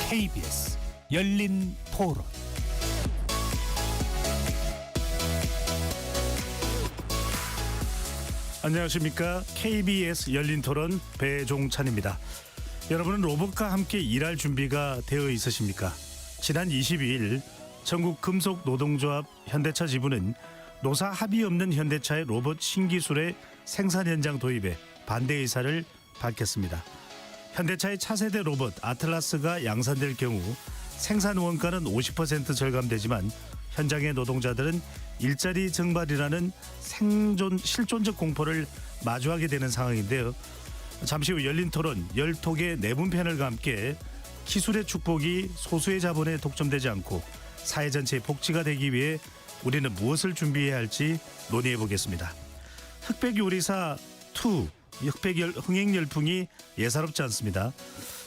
KBS 열린 토론. 안녕하십니까. KBS 열린 토론 배종찬입니다. 여러분은 로봇과 함께 일할 준비가 되어 있으십니까? 지난 22일 전국 금속노동조합 현대차 지부는 노사 합의 없는 현대차의 로봇 신기술의 생산 현장 도입에 반대 의사를 밝혔습니다. 현대차의 차세대 로봇 아틀라스가 양산될 경우 생산 원가는 50% 절감되지만 현장의 노동자들은 일자리 증발이라는 실존적 공포를 마주하게 되는 상황인데요. 잠시 후 열린 토론 10톡의 내분 패널과 함께 기술의 축복이 소수의 자본에 독점되지 않고 사회 전체의 복지가 되기 위해 우리는 무엇을 준비해야 할지 논의해 보겠습니다. 흑백 요리사 2 흑백 흥행 열풍이 예사롭지 않습니다.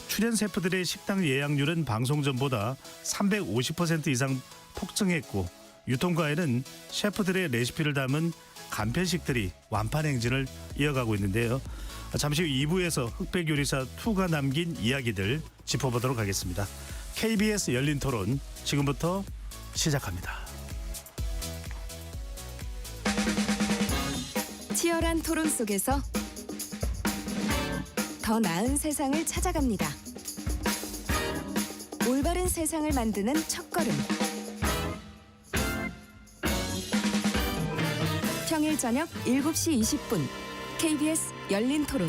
출연 셰프들의 식당 예약률은 방송 전보다 350% 이상 폭증했고 유통가에는 셰프들의 레시피를 담은 간편식들이 완판 행진을 이어가고 있는데요. 잠시 후 2부에서 흑백 요리사 2가 남긴 이야기들 짚어보도록 하겠습니다. KBS 열린 토론 지금부터 시작합니다. 치열한 토론 속에서 더 나은 세상을 찾아갑니다. 올바른 세상을 만드는 첫걸음. 평일 저녁 7시 20분 KBS 열린 토론.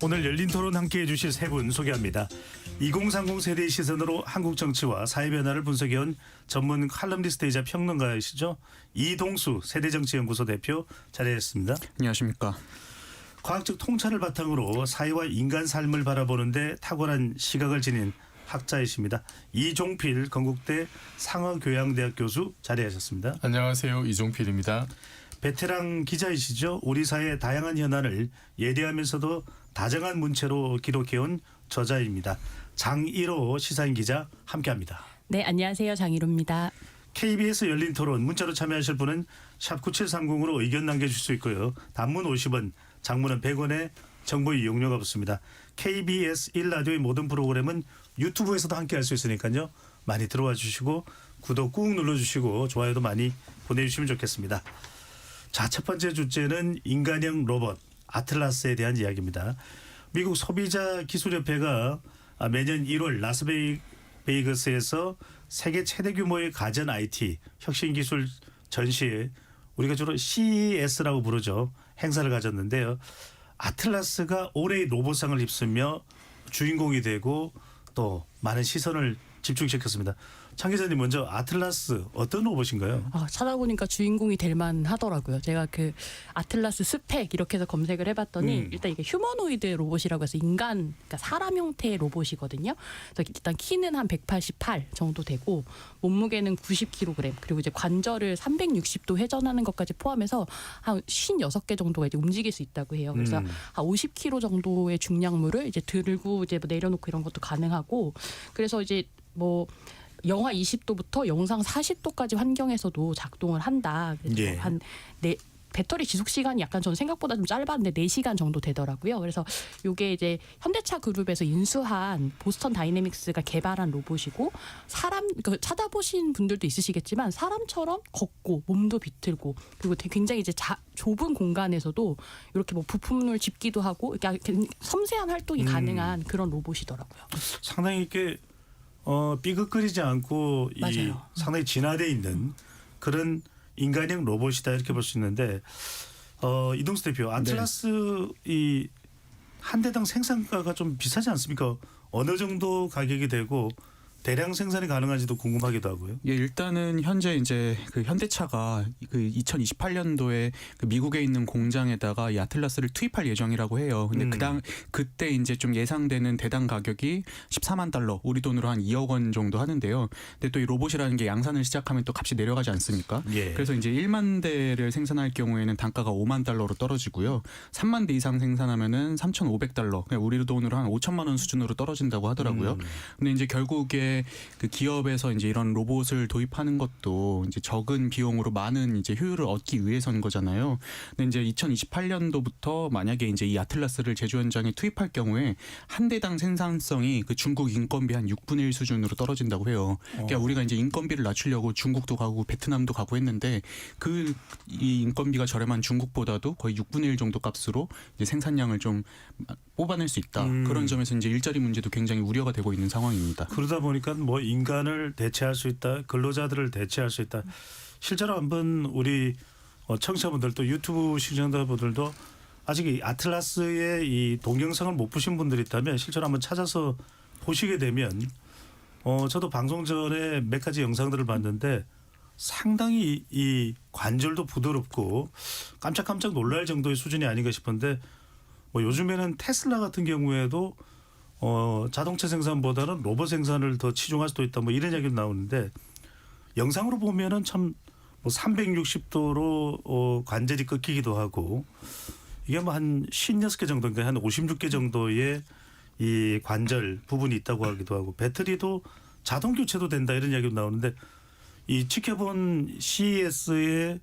오늘 열린 토론 함께해 주실 세 분 소개합니다. 2030 세대의 시선으로 한국 정치와 사회 변화를 분석해온 전문 칼럼니스트이자 평론가이시죠. 이동수 세대정치연구소 대표 자리했습니다. 안녕하십니까. 과학적 통찰을 바탕으로 사회와 인간 삶을 바라보는데 탁월한 시각을 지닌 학자이십니다. 이종필 건국대 상어교양대학 교수 자리하셨습니다. 안녕하세요. 이종필입니다. 베테랑 기자이시죠. 우리 사회의 다양한 현안을 예리하면서도 다정한 문체로 기록해온 저자입니다. 장일호 시사인 기자 함께합니다. 네, 안녕하세요. 장일호입니다. KBS 열린 토론 문자로 참여하실 분은 샵 9730으로 의견 남겨주실 수 있고요. 단문 50원, 장문은 100원에 정보 이용료가 붙습니다. KBS 1라디오의 모든 프로그램은 유튜브에서도 함께할 수 있으니까요. 많이 들어와 주시고 구독 꾹 눌러주시고 좋아요도 많이 보내주시면 좋겠습니다. 자, 첫 번째 주제는 인간형 로봇 아틀라스에 대한 이야기입니다. 미국 소비자기술협회가 매년 1월 라스베이거스에서 세계 최대 규모의 가전 IT 혁신기술 전시회, 우리가 주로 CES라고 부르죠, 행사를 가졌는데요. 아틀라스가 올해의 로봇상을 휩쓰며 주인공이 되고 또 많은 시선을 집중시켰습니다. 장 기자님, 먼저 아틀라스 어떤 로봇인가요? 찾아보니까 주인공이 될 만하더라고요. 제가 그 아틀라스 스펙 이렇게 해서 검색을 해봤더니 일단 이게 휴머노이드 로봇이라고 해서 인간, 그러니까 사람 형태의 로봇이거든요. 그래서 일단 키는 한 188 정도 되고 몸무게는 90kg, 그리고 이제 관절을 360도 회전하는 것까지 포함해서 한 56개 정도가 이제 움직일 수 있다고 해요. 그래서 한 50kg 정도의 중량물을 이제 들고 이제 뭐 내려놓고 이런 것도 가능하고, 그래서 이제 뭐 영하 20도부터 영상 40도까지 환경에서도 작동을 한다. 그래서 예. 한 배터리 지속 시간이 약간 저는 생각보다 좀 짧았는데 4시간 정도 되더라고요. 그래서 이게 이제 현대차 그룹에서 인수한 보스턴 다이내믹스가 개발한 로봇이고, 찾아보신 분들도 있으시겠지만 사람처럼 걷고 몸도 비틀고, 그리고 굉장히 이제 좁은 공간에서도 이렇게 뭐 부품을 짚기도 하고 이렇게 섬세한 활동이 가능한 그런 로봇이더라고요. 상당히 이렇게 삐걱거리지 않고 상당히 진화되어 있는 그런 인간형 로봇이다, 이렇게 볼 수 있는데, 이동수 대표, 아틀라스 이 한 대당 생산가가 좀 비싸지 않습니까? 어느 정도 가격이 되고 대량 생산이 가능한지도 궁금하기도 하고요. 예, 일단은 현재 이제 그 현대차가 그 2028년도에 그 미국에 있는 공장에다가 이 아틀라스를 투입할 예정이라고 해요. 근데 그때 이제 좀 예상되는 대당 가격이 14만 달러, 우리 돈으로 한 2억 원 정도 하는데요. 근데 또 이 로봇이라는 게 양산을 시작하면 또 값이 내려가지 않습니까? 예. 그래서 이제 1만 대를 생산할 경우에는 단가가 5만 달러로 떨어지고요. 3만 대 이상 생산하면은 3,500달러, 그냥 우리 돈으로 한 5천만 원 수준으로 떨어진다고 하더라고요. 근데 이제 결국에 그 기업에서 이제 이런 로봇을 도입하는 것도 이제 적은 비용으로 많은 이제 효율을 얻기 위해서인 거잖아요. 근데 이제 2028년도부터 만약에 이제 이 아틀라스를 제조 현장에 투입할 경우에 한 대당 생산성이 그 중국 인건비 한 6분의 1 수준으로 떨어진다고 해요. 그러니까 우리가 이제 인건비를 낮추려고 중국도 가고 베트남도 가고 했는데 그 이 인건비가 저렴한 중국보다도 거의 6분의 1 정도 값으로 이제 생산량을 좀 뽑아낼 수 있다. 그런 점에서 이제 일자리 문제도 굉장히 우려가 되고 있는 상황입니다. 그러다 보니까 뭐 인간을 대체할 수 있다, 근로자들을 대체할 수 있다. 실제로 한번 우리 청취자분들 또 유튜브 시청자분들도 아직 이 아틀라스의 이 동영상을 못 보신 분들이 있다면 실제로 한번 찾아서 보시게 되면 저도 방송 전에 몇 가지 영상들을 봤는데 상당히 이 관절도 부드럽고 깜짝깜짝 놀랄 정도의 수준이 아닌가 싶은데 뭐 요즘에는 테슬라 같은 경우에도 자동차 생산보다는 로봇 생산을 더 치중할 수도 있다 뭐 이런 얘기도 나오는데 영상으로 보면은 참 뭐 360도로 관절이 꺾이기도 하고 이게 뭐 한 56개 정도인가 한 56개 정도의 이 관절 부분이 있다고 하기도 하고 배터리도 자동 교체도 된다 이런 이야기도 나오는데 이 지켜본 CES에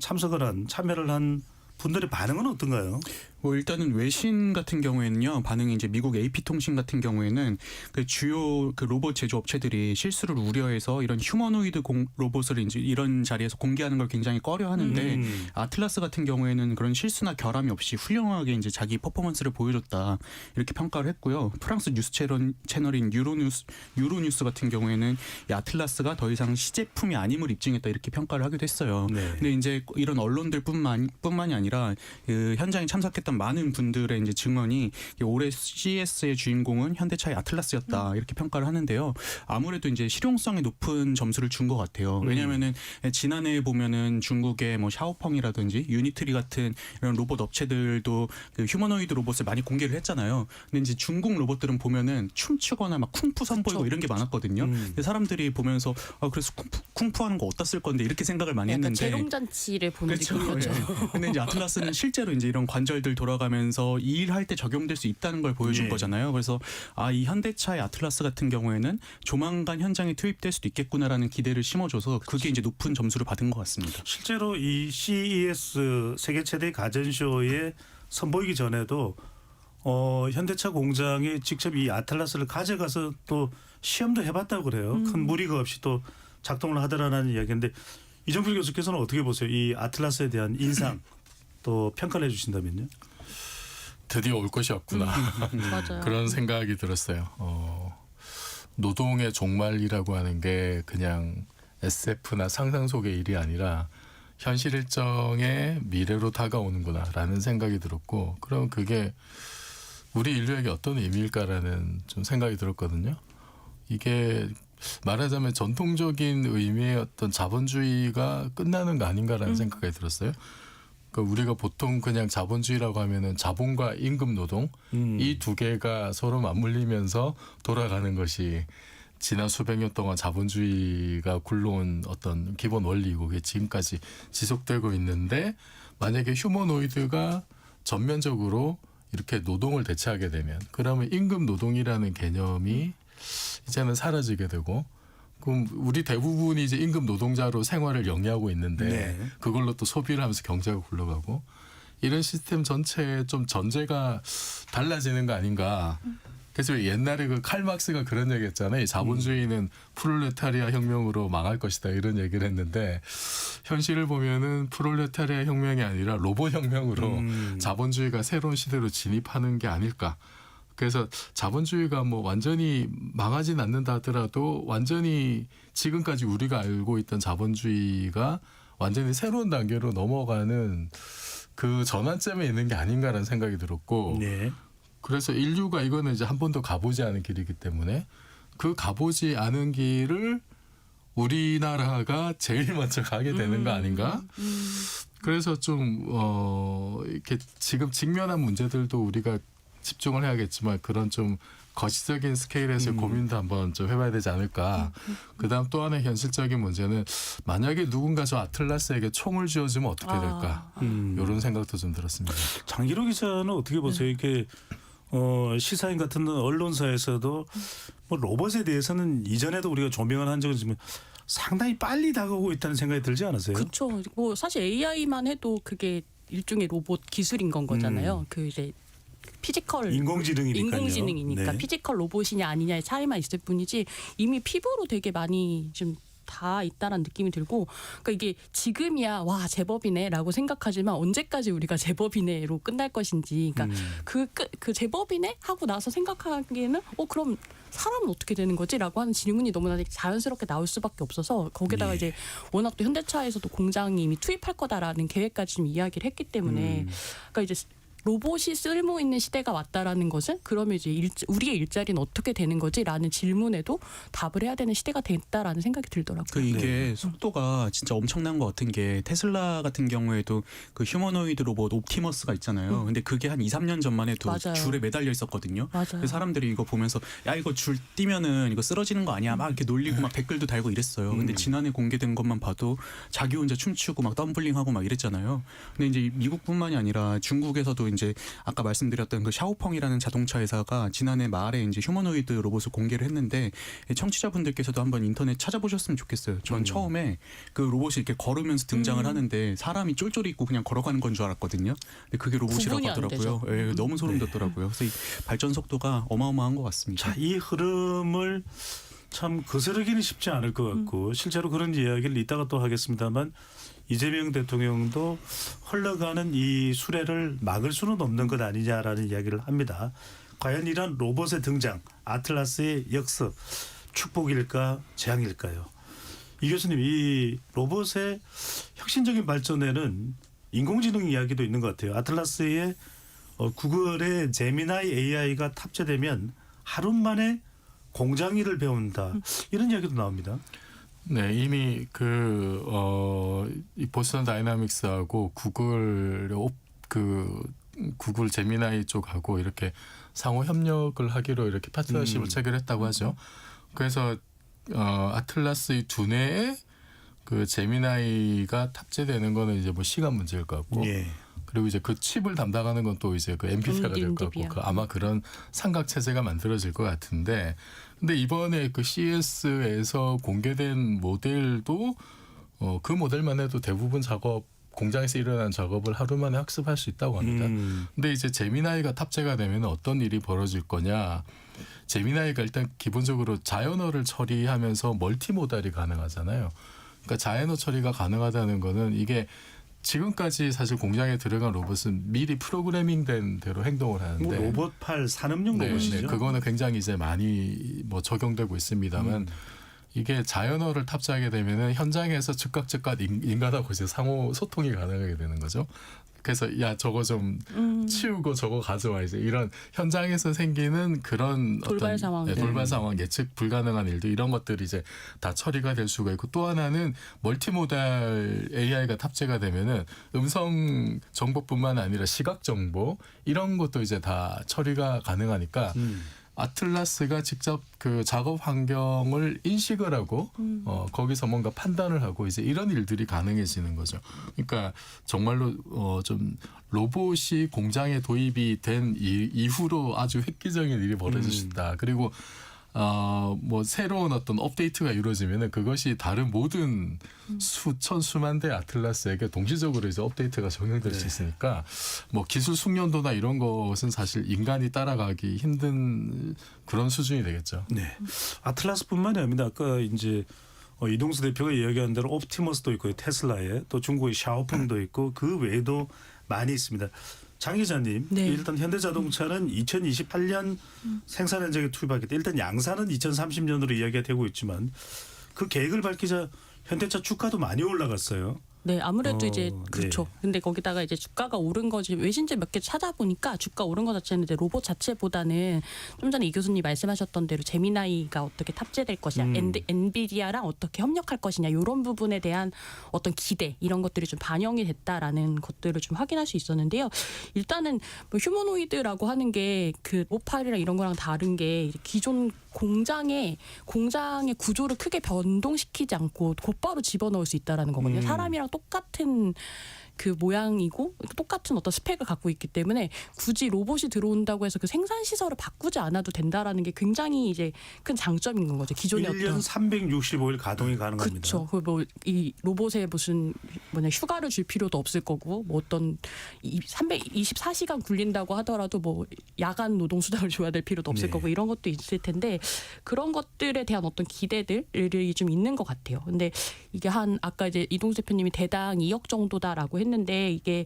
참여를 한 분들의 반응은 어떤가요? 뭐 일단은 외신 같은 경우에는요, 반응이 이제 미국 AP통신 같은 경우에는 그 주요 그 로봇 제조 업체들이 실수를 우려해서 이런 휴머노이드 로봇을 이제 이런 자리에서 공개하는 걸 굉장히 꺼려하는데 아틀라스 같은 경우에는 그런 실수나 결함이 없이 훌륭하게 이제 자기 퍼포먼스를 보여줬다 이렇게 평가를 했고요. 프랑스 뉴스 채널인 유로뉴스 같은 경우에는 이 아틀라스가 더 이상 시제품이 아님을 입증했다 이렇게 평가를 하기도 했어요. 네. 근데 이제 이런 언론들뿐만이 아니라 그 현장에 참석했던 많은 분들의 이제 증언이 올해 CES의 주인공은 현대차의 아틀라스였다 이렇게 평가를 하는데요. 아무래도 이제 실용성에 높은 점수를 준 것 같아요. 왜냐하면은 지난해 보면은 중국의 뭐 샤오펑이라든지 유니트리 같은 이런 로봇 업체들도 그 휴머노이드 로봇을 많이 공개를 했잖아요. 근데 이제 중국 로봇들은 보면은 춤추거나 막 쿵푸 선보이고 이런 게 많았거든요. 근데 사람들이 보면서 그래서 쿵푸 하는 거 어디다 쓸 건데 이렇게 생각을 많이 약간 했는데. 재롱잔치를 보는 느낌이었죠. 예. 근데 이제 아틀라스는 실제로 이제 이런 관절들 돌아가면서 일할 때 적용될 수 있다는 걸 보여준 예. 거잖아요. 그래서 이 현대차의 아틀라스 같은 경우에는 조만간 현장에 투입될 수도 있겠구나라는 기대를 심어줘서 그게 이제 높은 점수를 받은 것 같습니다. 실제로 이 CES 세계 최대 가전쇼에 선보이기 전에도 현대차 공장에 직접 이 아틀라스를 가져가서 또 시험도 해봤다고 그래요. 큰 무리가 없이 또 작동을 하더라는 이야기인데 이정필 교수께서는 어떻게 보세요? 이 아틀라스에 대한 인상 또 평가를 해주신다면요? 드디어 올 것이 없구나. 맞아요. 그런 생각이 들었어요. 노동의 종말이라고 하는 게 그냥 SF나 상상 속의 일이 아니라 현실 일정의 미래로 다가오는구나라는 생각이 들었고, 그럼 그게 우리 인류에게 어떤 의미일까라는 좀 생각이 들었거든요. 이게 말하자면 전통적인 의미의 어떤 자본주의가 끝나는 거 아닌가라는 생각이 들었어요. 그러니까 우리가 보통 그냥 자본주의라고 하면은 자본과 임금 노동 이 두 개가 서로 맞물리면서 돌아가는 것이 지난 수백 년 동안 자본주의가 굴러온 어떤 기본 원리고 그게 지금까지 지속되고 있는데, 만약에 휴머노이드가 전면적으로 이렇게 노동을 대체하게 되면 그러면 임금 노동이라는 개념이 이제는 사라지게 되고, 그럼 우리 대부분이 이제 임금 노동자로 생활을 영위하고 있는데 네. 그걸로 또 소비를 하면서 경제가 굴러가고, 이런 시스템 전체에 좀 전제가 달라지는 거 아닌가. 그래서 옛날에 그 칼막스가 그런 얘기했잖아요. 자본주의는 프롤레타리아 혁명으로 망할 것이다 이런 얘기를 했는데, 현실을 보면은 프롤레타리아 혁명이 아니라 로봇 혁명으로 자본주의가 새로운 시대로 진입하는 게 아닐까. 그래서 자본주의가 뭐 완전히 망하진 않는다 하더라도 완전히 지금까지 우리가 알고 있던 자본주의가 완전히 새로운 단계로 넘어가는 그 전환점에 있는 게 아닌가라는 생각이 들었고, 네. 그래서 인류가 이거는 이제 한 번도 가보지 않은 길이기 때문에 그 가보지 않은 길을 우리나라가 제일 먼저 가게 되는 거 아닌가? 그래서 좀 이렇게 지금 직면한 문제들도 우리가 집중을 해야겠지만 그런 좀 거시적인 스케일에서 고민도 한번 좀 해봐야 되지 않을까. 그다음 또 하나의 현실적인 문제는 만약에 누군가 저 아틀라스에게 총을 쥐어주면 어떻게 될까. 이런 생각도 좀 들었습니다. 장기로 기자는 어떻게 보세요? 이게 시사인 같은 언론사에서도 뭐 로봇에 대해서는 이전에도 우리가 조명을 한 적은 있지만 상당히 빨리 다가오고 있다는 생각이 들지 않으세요? 그렇죠. 뭐 사실 AI만 해도 그게 일종의 로봇 기술인 건 거잖아요. 그 이제 피지컬 인공지능이니까 네. 피지컬 로봇이냐 아니냐의 차이만 있을 뿐이지 이미 피부로 되게 많이 좀 다 있다라는 느낌이 들고, 그러니까 이게 지금이야 와 제법이네라고 생각하지만 언제까지 우리가 제법이네로 끝날 것인지, 그러니까 그 제법이네 하고 나서 생각하기에는 그럼 사람은 어떻게 되는 거지라고 하는 질문이 너무나 자연스럽게 나올 수밖에 없어서, 거기다가 이제 워낙 또 현대차에서도 공장이 이미 투입할 거다라는 계획까지 좀 이야기를 했기 때문에 그러니까 이제 로봇이 쓸모 있는 시대가 왔다라는 것은 그러면 이제 우리의 일자리는 어떻게 되는 거지라는 질문에도 답을 해야 되는 시대가 됐다라는 생각이 들더라고요. 이게 속도가 진짜 엄청난 것 같은 게 테슬라 같은 경우에도 그 휴머노이드 로봇 옵티머스가 있잖아요. 근데 그게 한 2, 3년 전만 해도 맞아요. 줄에 매달려 있었거든요. 맞아요. 사람들이 이거 보면서 야 이거 줄 뛰면은 이거 쓰러지는 거 아니야 막 이렇게 놀리고 막 댓글도 달고 이랬어요. 근데 지난해 공개된 것만 봐도 자기 혼자 춤추고 막 덤블링하고 막 이랬잖아요. 근데 이제 미국뿐만이 아니라 중국에서도 이제 아까 말씀드렸던 그 샤오펑이라는 자동차 회사가 지난해 말에 이제 휴머노이드 로봇을 공개를 했는데, 청취자분들께서도 한번 인터넷 찾아보셨으면 좋겠어요. 전 처음에 그 로봇이 이렇게 걸으면서 등장을 하는데 사람이 쫄쫄이 입고 그냥 걸어가는 건 줄 알았거든요. 근데 그게 로봇이라고 구분이 안 하더라고요. 예, 너무 소름 돋더라고요. 그래서 이 발전 속도가 어마어마한 것 같습니다. 자, 이 흐름을 참 거스르기는 쉽지 않을 것 같고 실제로 그런 이야기를 이따가 또 하겠습니다만, 이재명 대통령도 흘러가는 이 수레를 막을 수는 없는 것 아니냐라는 이야기를 합니다. 과연 이런 로봇의 등장, 아틀라스의 역습, 축복일까 재앙일까요? 이 교수님, 이 로봇의 혁신적인 발전에는 인공지능 이야기도 있는 것 같아요. 아틀라스의 구글의 제미나이 AI가 탑재되면 하루 만에 공장 일을 배운다, 이런 이야기도 나옵니다. 네, 이미 이 보스턴 다이나믹스하고 구글 제미나이 쪽하고 이렇게 상호 협력을 하기로 이렇게 파트너십을 체결했다고 하죠. 그래서 아틀라스 이 두뇌에 그 제미나이가 탑재되는 거는 이제 뭐 시간 문제일 것 같고, 예. 그리고 이제 그 칩을 담당하는 건 또 이제 그 엔비디아가 될 것 같고, 아마 그런 삼각 체제가 만들어질 것 같은데, 근데 이번에 그 CES에서 공개된 모델도 그 모델만 해도 대부분 공장에서 일어난 작업을 하루 만에 학습할 수 있다고 합니다. 근데 이제 제미나이가 탑재가 되면 어떤 일이 벌어질 거냐? 제미나이가 일단 기본적으로 자연어를 처리하면서 멀티모달이 가능하잖아요. 그러니까 자연어 처리가 가능하다는 거는 이게 지금까지 사실 공장에 들어간 로봇은 미리 프로그래밍된 대로 행동을 하는데, 뭐 로봇팔 산업용 로봇이죠. 네, 그거는 굉장히 이제 많이 뭐 적용되고 있습니다만 이게 자연어를 탑재하게 되면은 현장에서 즉각 인간하고 이제 상호 소통이 가능하게 되는 거죠. 그래서 야 저거 좀 치우고 저거 가져와, 이제 이런 현장에서 생기는 그런 돌발 상황, 돌발 상황, 예측 불가능한 일들, 이런 것들이 이제 다 처리가 될 수가 있고, 또 하나는 멀티모달 AI가 탑재가 되면은 음성 정보뿐만 아니라 시각 정보 이런 것도 이제 다 처리가 가능하니까 아틀라스가 직접 그 작업 환경을 인식을 하고 거기서 뭔가 판단을 하고 이제 이런 일들이 가능해지는 거죠. 그러니까 정말로 좀 로봇이 공장에 도입이 된 이후로 아주 획기적인 일이 벌어질 수 있다. 그리고 뭐 새로운 어떤 업데이트가 이루어지면은 그것이 다른 모든 수만 대 아틀라스에게 동시적으로 이제 업데이트가 적용될 수 있으니까 뭐 기술 숙련도나 이런 것은 사실 인간이 따라가기 힘든 그런 수준이 되겠죠. 네. 아틀라스뿐만이 아닙니다. 아까 이제 이동수 대표가 이야기한 대로 옵티머스도 있고 테슬라에, 또 중국의 샤오펑도 있고 그 외에도 많이 있습니다. 장 기자님, 네. 일단 현대자동차는 2028년 생산 현장에 투입하겠다. 일단 양산은 2030년으로 이야기가 되고 있지만 그 계획을 밝히자 현대차 주가도 많이 올라갔어요. 네, 아무래도 어, 이제 그렇죠. 근데 거기다가 이제 주가가 오른 거지 외신지 몇 개 찾아보니까 주가 오른 거 자체는 이제 로봇 자체보다는 좀 전에 이 교수님 말씀하셨던 대로 제미나이가 어떻게 탑재될 것이냐, 엔비디아랑 어떻게 협력할 것이냐 이런 부분에 대한 어떤 기대 이런 것들이 좀 반영이 됐다라는 것들을 좀 확인할 수 있었는데요. 일단은 뭐 휴머노이드라고 하는 게 그 로봇팔이랑 이런 거랑 다른 게 이제 기존 공장의 구조를 크게 변동시키지 않고 곧바로 집어넣을 수 있다라는 거거든요. 사람이랑 똑같은 그 모양이고 똑같은 어떤 스펙을 갖고 있기 때문에 굳이 로봇이 들어온다고 해서 그 생산 시설을 바꾸지 않아도 된다라는 게 굉장히 이제 큰 장점인 건 거죠. 기존의 1년 어떤 365일 가동이 가능합니다. 그렇죠. 뭐이 로봇에 무슨 휴가를 줄 필요도 없을 거고 뭐 어떤 324시간 굴린다고 하더라도 뭐 야간 노동 수당을 줘야 될 필요도 없을 네. 거고 이런 것도 있을 텐데 그런 것들에 대한 어떤 기대들이 좀 있는 것 같아요. 근데 이게 아까 이제 이동수 대표님이 대당 2억 정도다라고 했는데 이게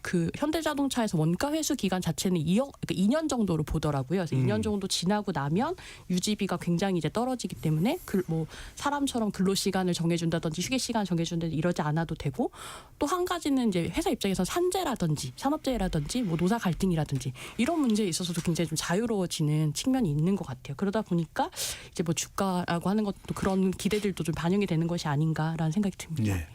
그 현대자동차에서 원가 회수 기간 자체는 2년 정도로 보더라고요. 그래서 2년 정도 지나고 나면 유지비가 굉장히 이제 떨어지기 때문에 뭐 사람처럼 근로 시간을 정해준다든지 휴게 시간 정해준다든지 이러지 않아도 되고 또 한 가지는 이제 회사 입장에서 산재라든지 산업재해라든지 뭐 노사 갈등이라든지 이런 문제에 있어서도 굉장히 좀 자유로워지는 측면이 있는 것 같아요. 그러다 보니까 이제 뭐 주가라고 하는 것도 그런 기대들도 좀 반영이 되는 것이 아닌가라는 생각이 듭니다. 네.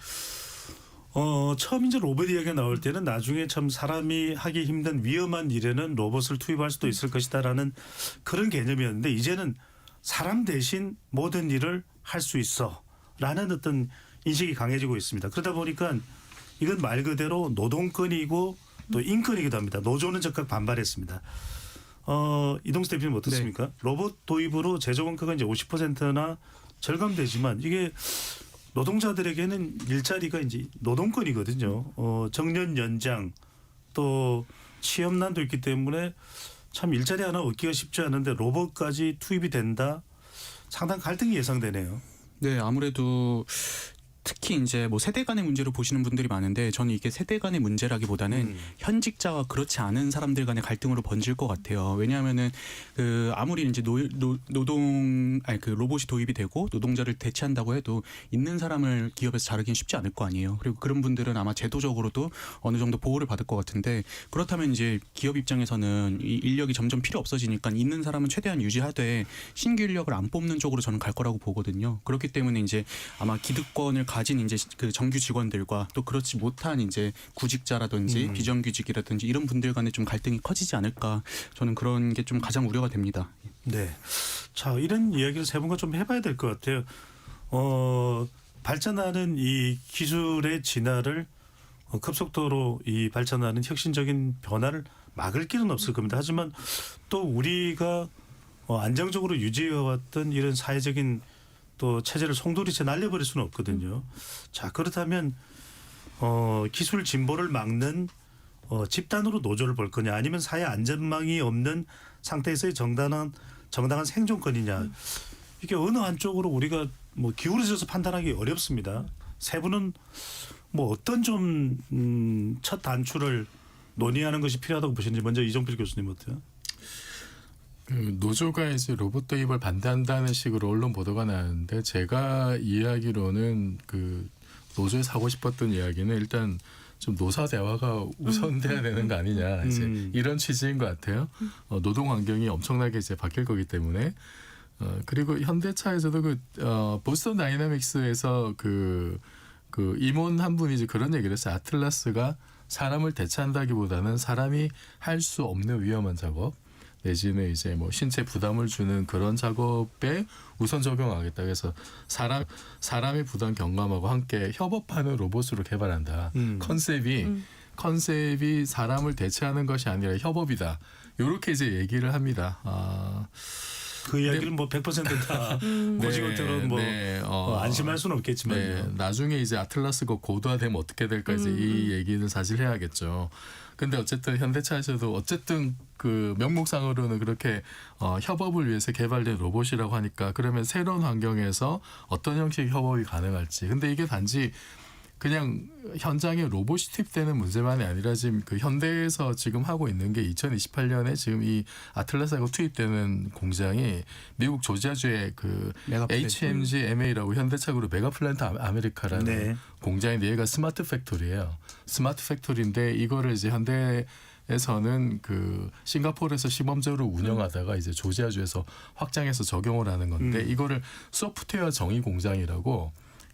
처음 이제 로봇 이야기가 나올 때는 나중에 참 사람이 하기 힘든 위험한 일에는 로봇을 투입할 수도 있을 것이다라는 그런 개념이었는데 이제는 사람 대신 모든 일을 할 수 있어라는 어떤 인식이 강해지고 있습니다. 그러다 보니까 이건 말 그대로 노동권이고 또 인권이기도 합니다. 노조는 적극 반발했습니다. 이동수 대표님 어떻습니까? 로봇 도입으로 제조 원가가 이제 50%나 절감되지만 이게 노동자들에게는 일자리가 이제 노동권이거든요. 정년 연장 또 취업난도 있기 때문에 참 일자리 하나 얻기가 쉽지 않은데 로봇까지 투입이 된다. 상당 갈등이 예상되네요. 네, 아무래도 특히 이제 뭐 세대 간의 문제로 보시는 분들이 많은데 저는 이게 세대 간의 문제라기보다는 현직자와 그렇지 않은 사람들 간의 갈등으로 번질 것 같아요. 왜냐하면은 그 아무리 이제 그 로봇이 도입이 되고 노동자를 대체한다고 해도 있는 사람을 기업에서 자르긴 쉽지 않을 거 아니에요. 그리고 그런 분들은 아마 제도적으로도 어느 정도 보호를 받을 것 같은데 그렇다면 이제 기업 입장에서는 이 인력이 점점 필요 없어지니까 있는 사람은 최대한 유지하되 신규 인력을 안 뽑는 쪽으로 저는 갈 거라고 보거든요. 그렇기 때문에 이제 아마 기득권을 가진 이제 그 정규 직원들과 또 그렇지 못한 이제 구직자라든지 비정규직이라든지 이런 분들 간에 좀 갈등이 커지지 않을까 저는 그런 게 좀 가장 우려가 됩니다. 네. 자, 이런 이야기를 세 분과 좀 해봐야 될 것 같아요. 발전하는 이 기술의 진화를 급속도로 이 발전하는 혁신적인 변화를 막을 길은 없을 겁니다. 하지만 또 우리가 안정적으로 유지해왔던 이런 사회적인 또 체제를 송두리째 날려버릴 수는 없거든요. 자, 그렇다면 기술 진보를 막는 집단으로 노조를 볼 거냐 아니면 사회 안전망이 없는 상태에서의 정당한 생존권이냐 이게 어느 한쪽으로 우리가 뭐 기울어져서 판단하기 어렵습니다. 세 분은 뭐 어떤 좀 첫 단추를 논의하는 것이 필요하다고 보시는지 먼저 이정필 교수님 어때요? 노조가 이제 로봇 도입을 반대한다는 식으로 언론 보도가 나는데 제가 이야기로는 그 노조에서 하고 싶었던 이야기는 일단 좀 노사 대화가 우선돼야 되는 거 아니냐 이제 이런 취지인 것 같아요. 노동 환경이 엄청나게 이제 바뀔 거기 때문에 그리고 현대차에서도 보스턴 다이나믹스에서 그 임원 한 분이 이제 그런 얘기를 했어요. 아틀라스가 사람을 대체한다기보다는 사람이 할 수 없는 위험한 작업 내지는 이제 뭐 신체 부담을 주는 그런 작업에 우선 적용하겠다. 그래서 사람의 부담 경감하고 함께 협업하는 로봇으로 개발한다. 컨셉이 사람을 대체하는 것이 아니라 협업이다. 이렇게 이제 얘기를 합니다. 그 이야기는 뭐 100%다 고지고대로 안심할 수는 없겠지만 네, 나중에 이제 아틀라스가 고도화되면 어떻게 될까 이제 이 얘기는 사실 해야겠죠. 근데 어쨌든 현대차에서도 어쨌든 그 명목상으로는 그렇게 협업을 위해서 개발된 로봇이라고 하니까 그러면 새로운 환경에서 어떤 형식의 협업이 가능할지. 근데 이게 단지 그냥 현장에 로봇이 투입되는 문제만이 아니라 지금 그 현대에서 지금 하고 있는 게 2028년에 지금 이 아틀라스가 투입되는 공장이 미국 조지아주의 그 메가플랜트. HMG-MA라고 현대차그룹 메가플랜트 아메리카라는 네. 공장인데 얘가 스마트 팩토리예요. 스마트 팩토리인데 이거를 이제 현대에서는 그 싱가포르에서 시범적으로 운영하다가 이제 조지아주에서 확장해서 적용을 하는 건데 이거를 소프트웨어 정의 공장이라고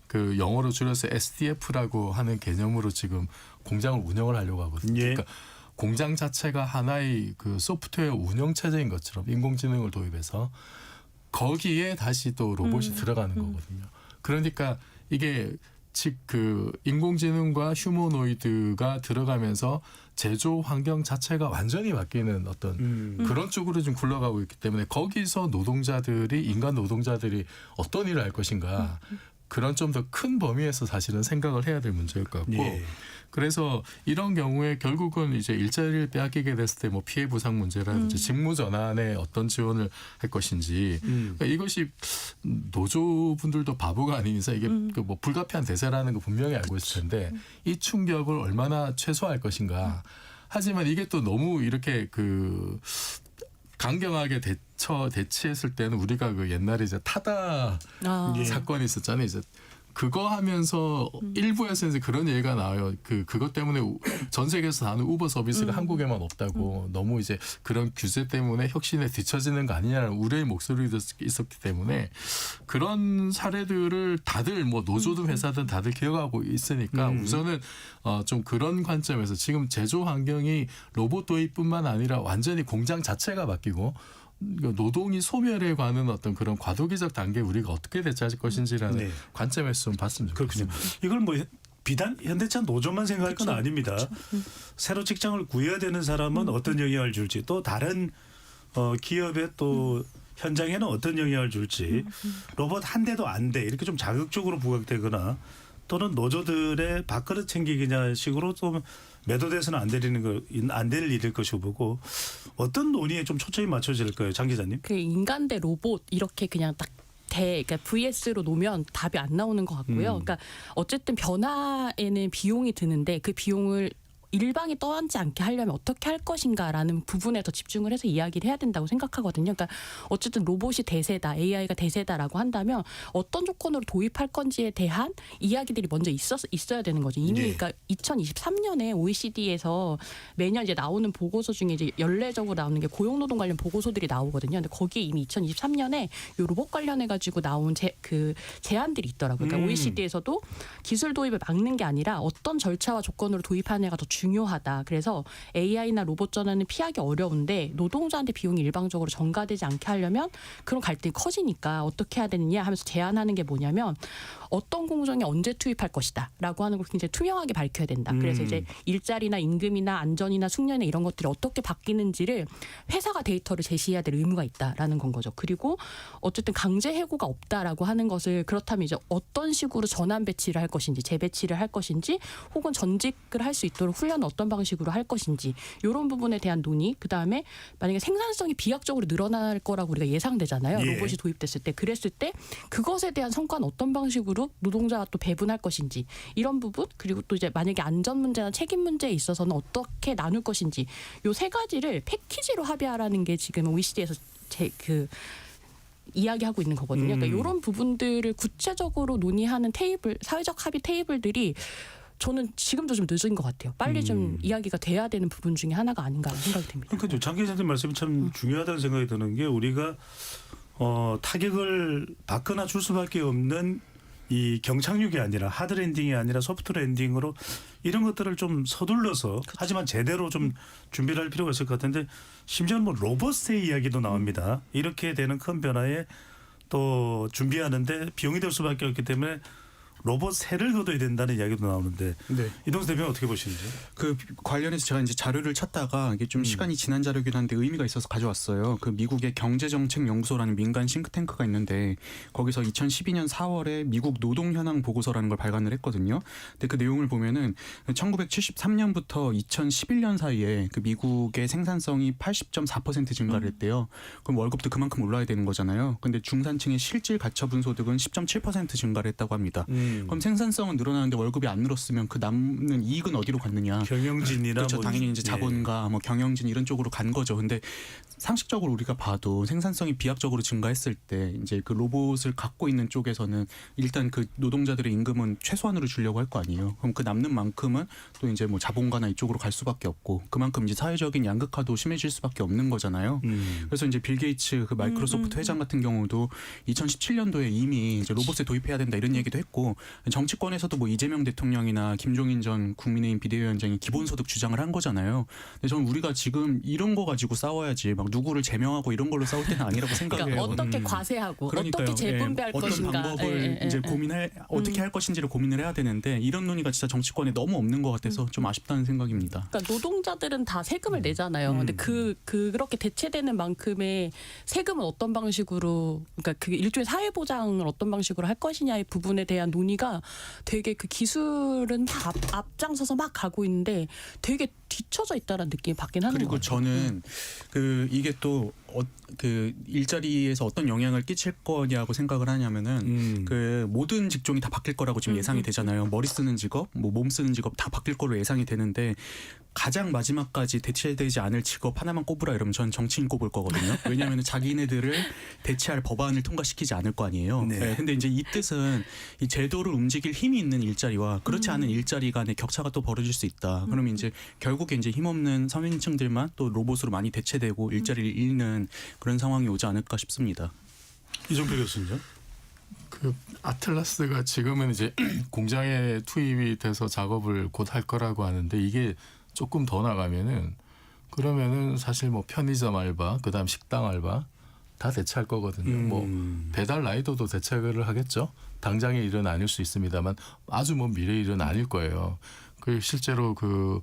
그 영어로 줄여서 SDF라고 하는 개념으로 지금 공장을 운영을 하려고 하거든요. 예. 그러니까 공장 자체가 하나의 그 소프트웨어 운영 체제인 것처럼 인공지능을 도입해서 거기에 다시 또 로봇이 들어가는 거거든요. 그러니까 이게 즉 그 인공지능과 휴머노이드가 들어가면서 제조 환경 자체가 완전히 바뀌는 어떤 그런 쪽으로 좀 굴러가고 있기 때문에 거기서 인간 노동자들이 어떤 일을 할 것인가 그런 좀 더 큰 범위에서 사실은 생각을 해야 될 문제일 것 같고 예. 그래서 이런 경우에 결국은 이제 일자리를 빼앗기게 됐을 때 뭐 피해 보상 문제라든지 직무 전환에 어떤 지원을 할 것인지 그러니까 이것이 노조분들도 바보가 아닌 이상 이게 그 뭐 불가피한 대세라는 거 분명히 알고 있을 텐데 이 충격을 얼마나 최소화할 것인가. 하지만 이게 또 너무 이렇게 그 강경하게 대치했을 때는 우리가 그 옛날에 이제 타다 예. 사건이 있었잖아요. 이제 그거 하면서 일부에서 이제 그런 얘기가 나와요. 그것 때문에 전 세계에서 하는 우버 서비스가 한국에만 없다고 너무 이제 그런 규제 때문에 혁신에 뒤처지는 거 아니냐는 우려의 목소리도 있었기 때문에 그런 사례들을 다들 뭐 노조든 회사든 다들 기억하고 있으니까 우선은 좀 그런 관점에서 지금 제조 환경이 로봇 도입뿐만 아니라 완전히 공장 자체가 바뀌고 노동이 소멸해 가는 어떤 그런 과도기적 단계에 우리가 어떻게 대처할 것인지라는 네. 관점에서 좀 봤으면 그렇군요. 좋겠습니다. 이걸 뭐 비단 현대차 노조만 생각할 건 아닙니다. 새로 직장을 구해야 되는 사람은 어떤 영향을 줄지 또 다른 기업의 또 현장에는 어떤 영향을 줄지 로봇 한 대도 안 돼 이렇게 좀 자극적으로 부각되거나 또는 노조들의 밥그릇 챙기기냐 식으로 좀 매도돼서는 안 될 일일 것이고 보고 어떤 논의에 좀 초점이 맞춰질까요, 장 기자님? 그 인간 대 로봇 이렇게 그냥 딱 그러니까 VS로 놓으면 답이 안 나오는 것 같고요. 그러니까 어쨌든 변화에는 비용이 드는데 그 비용을 일방에 떠안지 않게 하려면 어떻게 할 것인가라는 부분에 더 집중을 해서 이야기를 해야 된다고 생각하거든요. 그러니까 어쨌든 로봇이 대세다, AI가 대세다라고 한다면 어떤 조건으로 도입할 건지에 대한 이야기들이 먼저 있어야 되는 거죠. 이미 네. 그러니까 2023년에 OECD에서 매년 이제 나오는 보고서 중에 이제 연례적으로 나오는 게 고용노동 관련 보고서들이 나오거든요. 근데 거기에 이미 2023년에 요 로봇 관련해 가지고 나온 제안들이 있더라고요. 그러니까 OECD에서도 기술 도입을 막는 게 아니라 어떤 절차와 조건으로 도입하느냐가 더 중요하다. 그래서 AI나 로봇 전환은 피하기 어려운데 노동자한테 비용이 일방적으로 전가되지 않게 하려면 그런 갈등이 커지니까 어떻게 해야 되느냐 하면서 제안하는 게 뭐냐면 어떤 공정에 언제 투입할 것이다 라고 하는 걸 굉장히 투명하게 밝혀야 된다. 그래서 이제 일자리나 임금이나 안전이나 숙련이나 이런 것들이 어떻게 바뀌는지를 회사가 데이터를 제시해야 될 의무가 있다라는 건 거죠. 그리고 어쨌든 강제 해고가 없다라고 하는 것을 그렇다면 이제 어떤 식으로 전환 배치를 할 것인지 재배치를 할 것인지 혹은 전직을 할 수 있도록 훈련은 어떤 방식으로 할 것인지 이런 부분에 대한 논의 그다음에 만약에 생산성이 비약적으로 늘어날 거라고 우리가 예상되잖아요. 예. 로봇이 도입됐을 때 그랬을 때 그것에 대한 성과는 어떤 방식으로 노동자와 또 배분할 것인지 이런 부분 그리고 또 이제 만약에 안전 문제나 책임 문제에 있어서는 어떻게 나눌 것인지 요 세 가지를 패키지로 합의하라는 게 지금 OECD에서 이야기하고 있는 거거든요. 그러니까 이런 부분들을 구체적으로 논의하는 사회적 합의 테이블들이 저는 지금도 좀 늦은 것 같아요. 빨리 좀 이야기가 돼야 되는 부분 중에 하나가 아닌가라는 생각이 듭니다. 그러니까 장 기자님 말씀이 참 중요하다는 생각이 드는 게 우리가 타격을 받거나 줄 수밖에 없는 이 경착륙이 아니라 하드 랜딩이 아니라 소프트 랜딩으로 이런 것들을 좀 서둘러서 하지만 제대로 좀 준비를 할 필요가 있을 것 같은데 심지어는 뭐 로봇의 이야기도 나옵니다. 이렇게 되는 큰 변화에 또 준비하는데 비용이 될 수밖에 없기 때문에 로봇 세를 거둬야 된다는 이야기도 나오는데 네. 이동수 대표는 어떻게 보시는지? 그 관련해서 제가 이제 자료를 찾다가 이게 좀 시간이 지난 자료긴 한데 의미가 있어서 가져왔어요. 그 미국의 경제정책연구소라는 민간 싱크탱크가 있는데 거기서 2012년 4월에 미국 노동 현황 보고서라는 걸 발간을 했거든요. 근데 그 내용을 보면은 1973년부터 2011년 사이에 그 미국의 생산성이 80.4% 증가를 했대요. 그럼 월급도 그만큼 올라야 되는 거잖아요. 근데 중산층의 실질 가처분 소득은 10.7% 증가를 했다고 합니다. 그럼 생산성은 늘어나는데 월급이 안 늘었으면 그 남는 이익은 어디로 갔느냐? 경영진이나 그렇죠. 뭐 당연히 이제 예. 자본가, 뭐 경영진 이런 쪽으로 간 거죠. 근데 상식적으로 우리가 봐도 생산성이 비약적으로 증가했을 때 이제 그 로봇을 갖고 있는 쪽에서는 일단 그 노동자들의 임금은 최소한으로 주려고 할 거 아니에요. 그럼 그 남는 만큼은 또 이제 뭐 자본가나 이쪽으로 갈 수밖에 없고 그만큼 이제 사회적인 양극화도 심해질 수밖에 없는 거잖아요. 그래서 이제 빌 게이츠 그 마이크로소프트 회장 같은 경우도 2017년도에 이미 이제 로봇에 도입해야 된다 이런 얘기도 했고 정치권에서도 뭐 이재명 대통령이나 김종인 전 국민의힘 비대위원장이 기본소득 주장을 한 거잖아요. 근데 저는 우리가 지금 이런 거 가지고 싸워야지 막 누구를 제명하고 이런 걸로 싸울 때는 아니라고 생각해요. 그러니까 어떻게 과세하고 그러니까요. 어떻게 재분배할 어떤 것인가 방법을 이제 고민할 어떻게 할 것인지를 고민을 해야 되는데 이런 논의가 진짜 정치권에 너무 없는 것 같아서 좀 아쉽다는 생각입니다. 그러니까 노동자들은 다 세금을 내잖아요. 근데 그렇게 대체되는 만큼의 세금은 어떤 방식으로 그러니까 그 일종의 사회 보장을 어떤 방식으로 할 것이냐의 부분에 대한 논의가 되게 그 기술은 앞장서서 막 가고 있는데 되게 뒤처져 있다는 느낌이 받긴 하는 그리고 거예요. 저는 그 이게 또 그 일자리에서 어떤 영향을 끼칠 거냐고 생각을 하냐면은 그 모든 직종이 다 바뀔 거라고 지금 예상이 되잖아요. 머리 쓰는 직업, 뭐 몸 쓰는 직업 다 바뀔 거로 예상이 되는데 가장 마지막까지 대체되지 않을 직업 하나만 꼽으라 이러면 전 정치인 꼽을 거거든요. 왜냐하면 자기네들을 대체할 법안을 통과시키지 않을 거 아니에요. 네. 네, 근데 이제 이 뜻은 이 제도를 움직일 힘이 있는 일자리와 그렇지 않은 일자리 간의 격차가 또 벌어질 수 있다. 그러면 이제 결국에 이제 힘없는 서민층들만 또 로봇으로 많이 대체되고 일자리를 잃는 그런 상황이 오지 않을까 싶습니다. 이종필 교수님요? 그 아틀라스가 지금은 이제 공장에 투입이 돼서 작업을 곧 할 거라고 하는데 이게 조금 더 나가면은 그러면은 사실 뭐 편의점 알바, 그다음 식당 알바 다 대체할 거거든요. 뭐 배달 라이더도 대체를 하겠죠. 당장의 일은 아닐 수 있습니다만 아주 먼 미래 일은 아닐 거예요. 그 실제로 그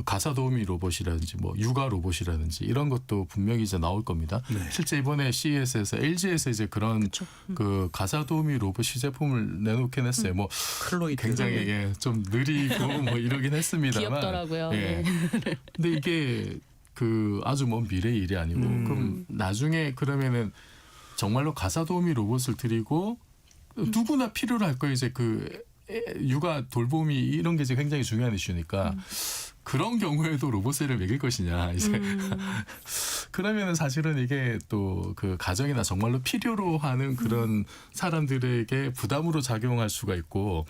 가사 도우미 로봇이라든지 뭐 육아 로봇이라든지 이런 것도 분명히 이제 나올 겁니다. 네. 실제 이번에 CES에서 LG에서 이제 그런 그 가사 도우미 로봇 시제품을 내놓긴 했어요. 뭐 클로이드 굉장히 예, 좀 느리고 뭐 이러긴 했습니다만. 귀엽더라고요. 예. 네. 근데 이게 그 아주 먼 미래의 일이 아니고 그럼 나중에 그러면은 정말로 가사 도우미 로봇을 들이고 누구나 필요로 할 거예요. 이제 그 육아 돌봄이 이런 게 이제 굉장히 중요한 이슈니까 그런 경우에도 로봇세를 매길 것이냐 이제 그러면은 사실은 이게 또 그 가정이나 정말로 필요로 하는 그런 사람들에게 부담으로 작용할 수가 있고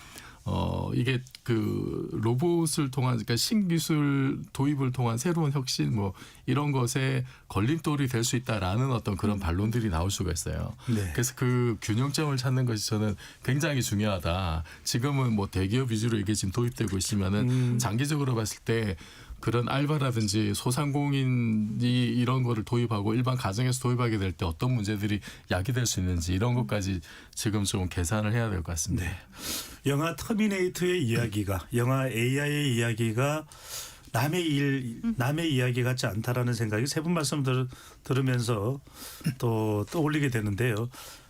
이게 그 로봇을 통한 그러니까 신기술 도입을 통한 새로운 혁신 뭐 이런 것에 걸림돌이 될 수 있다라는 어떤 그런 반론들이 나올 수가 있어요. 네. 그래서 그 균형점을 찾는 것이 저는 굉장히 중요하다. 지금은 뭐 대기업 위주로 이게 지금 도입되고 있으면은 장기적으로 봤을 때 그런 알바라든지 소상공인이 이런 거를 도입하고 일반 가정에서 도입하게 될 때 어떤 문제들이 야기될 수 있는지 이런 것까지 지금 좀 계산을 해야 될 것 같습니다. 네. 영화 터미네이터의 이야기가 영화 AI의 이야기가 남의 이야기 같지 않다라는 생각이 세 분 말씀 들으면서 또 떠올리게 되는데요.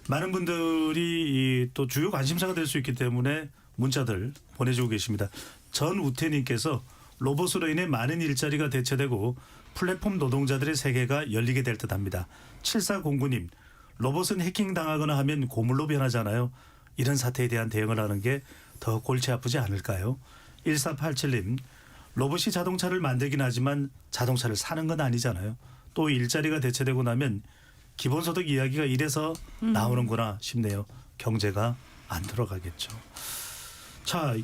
많은 분들이 또 주요 관심사가 될 수 있기 때문에 문자들 보내주고 계십니다. 전우태님께서 로봇으로 인해 많은 일자리가 대체되고 플랫폼 노동자들의 세계가 열리게 될 듯합니다. 7409님, 로봇은 해킹당하거나 하면 고물로 변하잖아요. 이런 사태에 대한 대응을 하는 게 더 골치 아프지 않을까요? 1487님, 로봇이 자동차를 만들긴 하지만 자동차를 사는 건 아니잖아요. 또 일자리가 대체되고 나면 기본소득 이야기가 이래서 나오는구나 싶네요. 경제가 안 들어가겠죠. 자,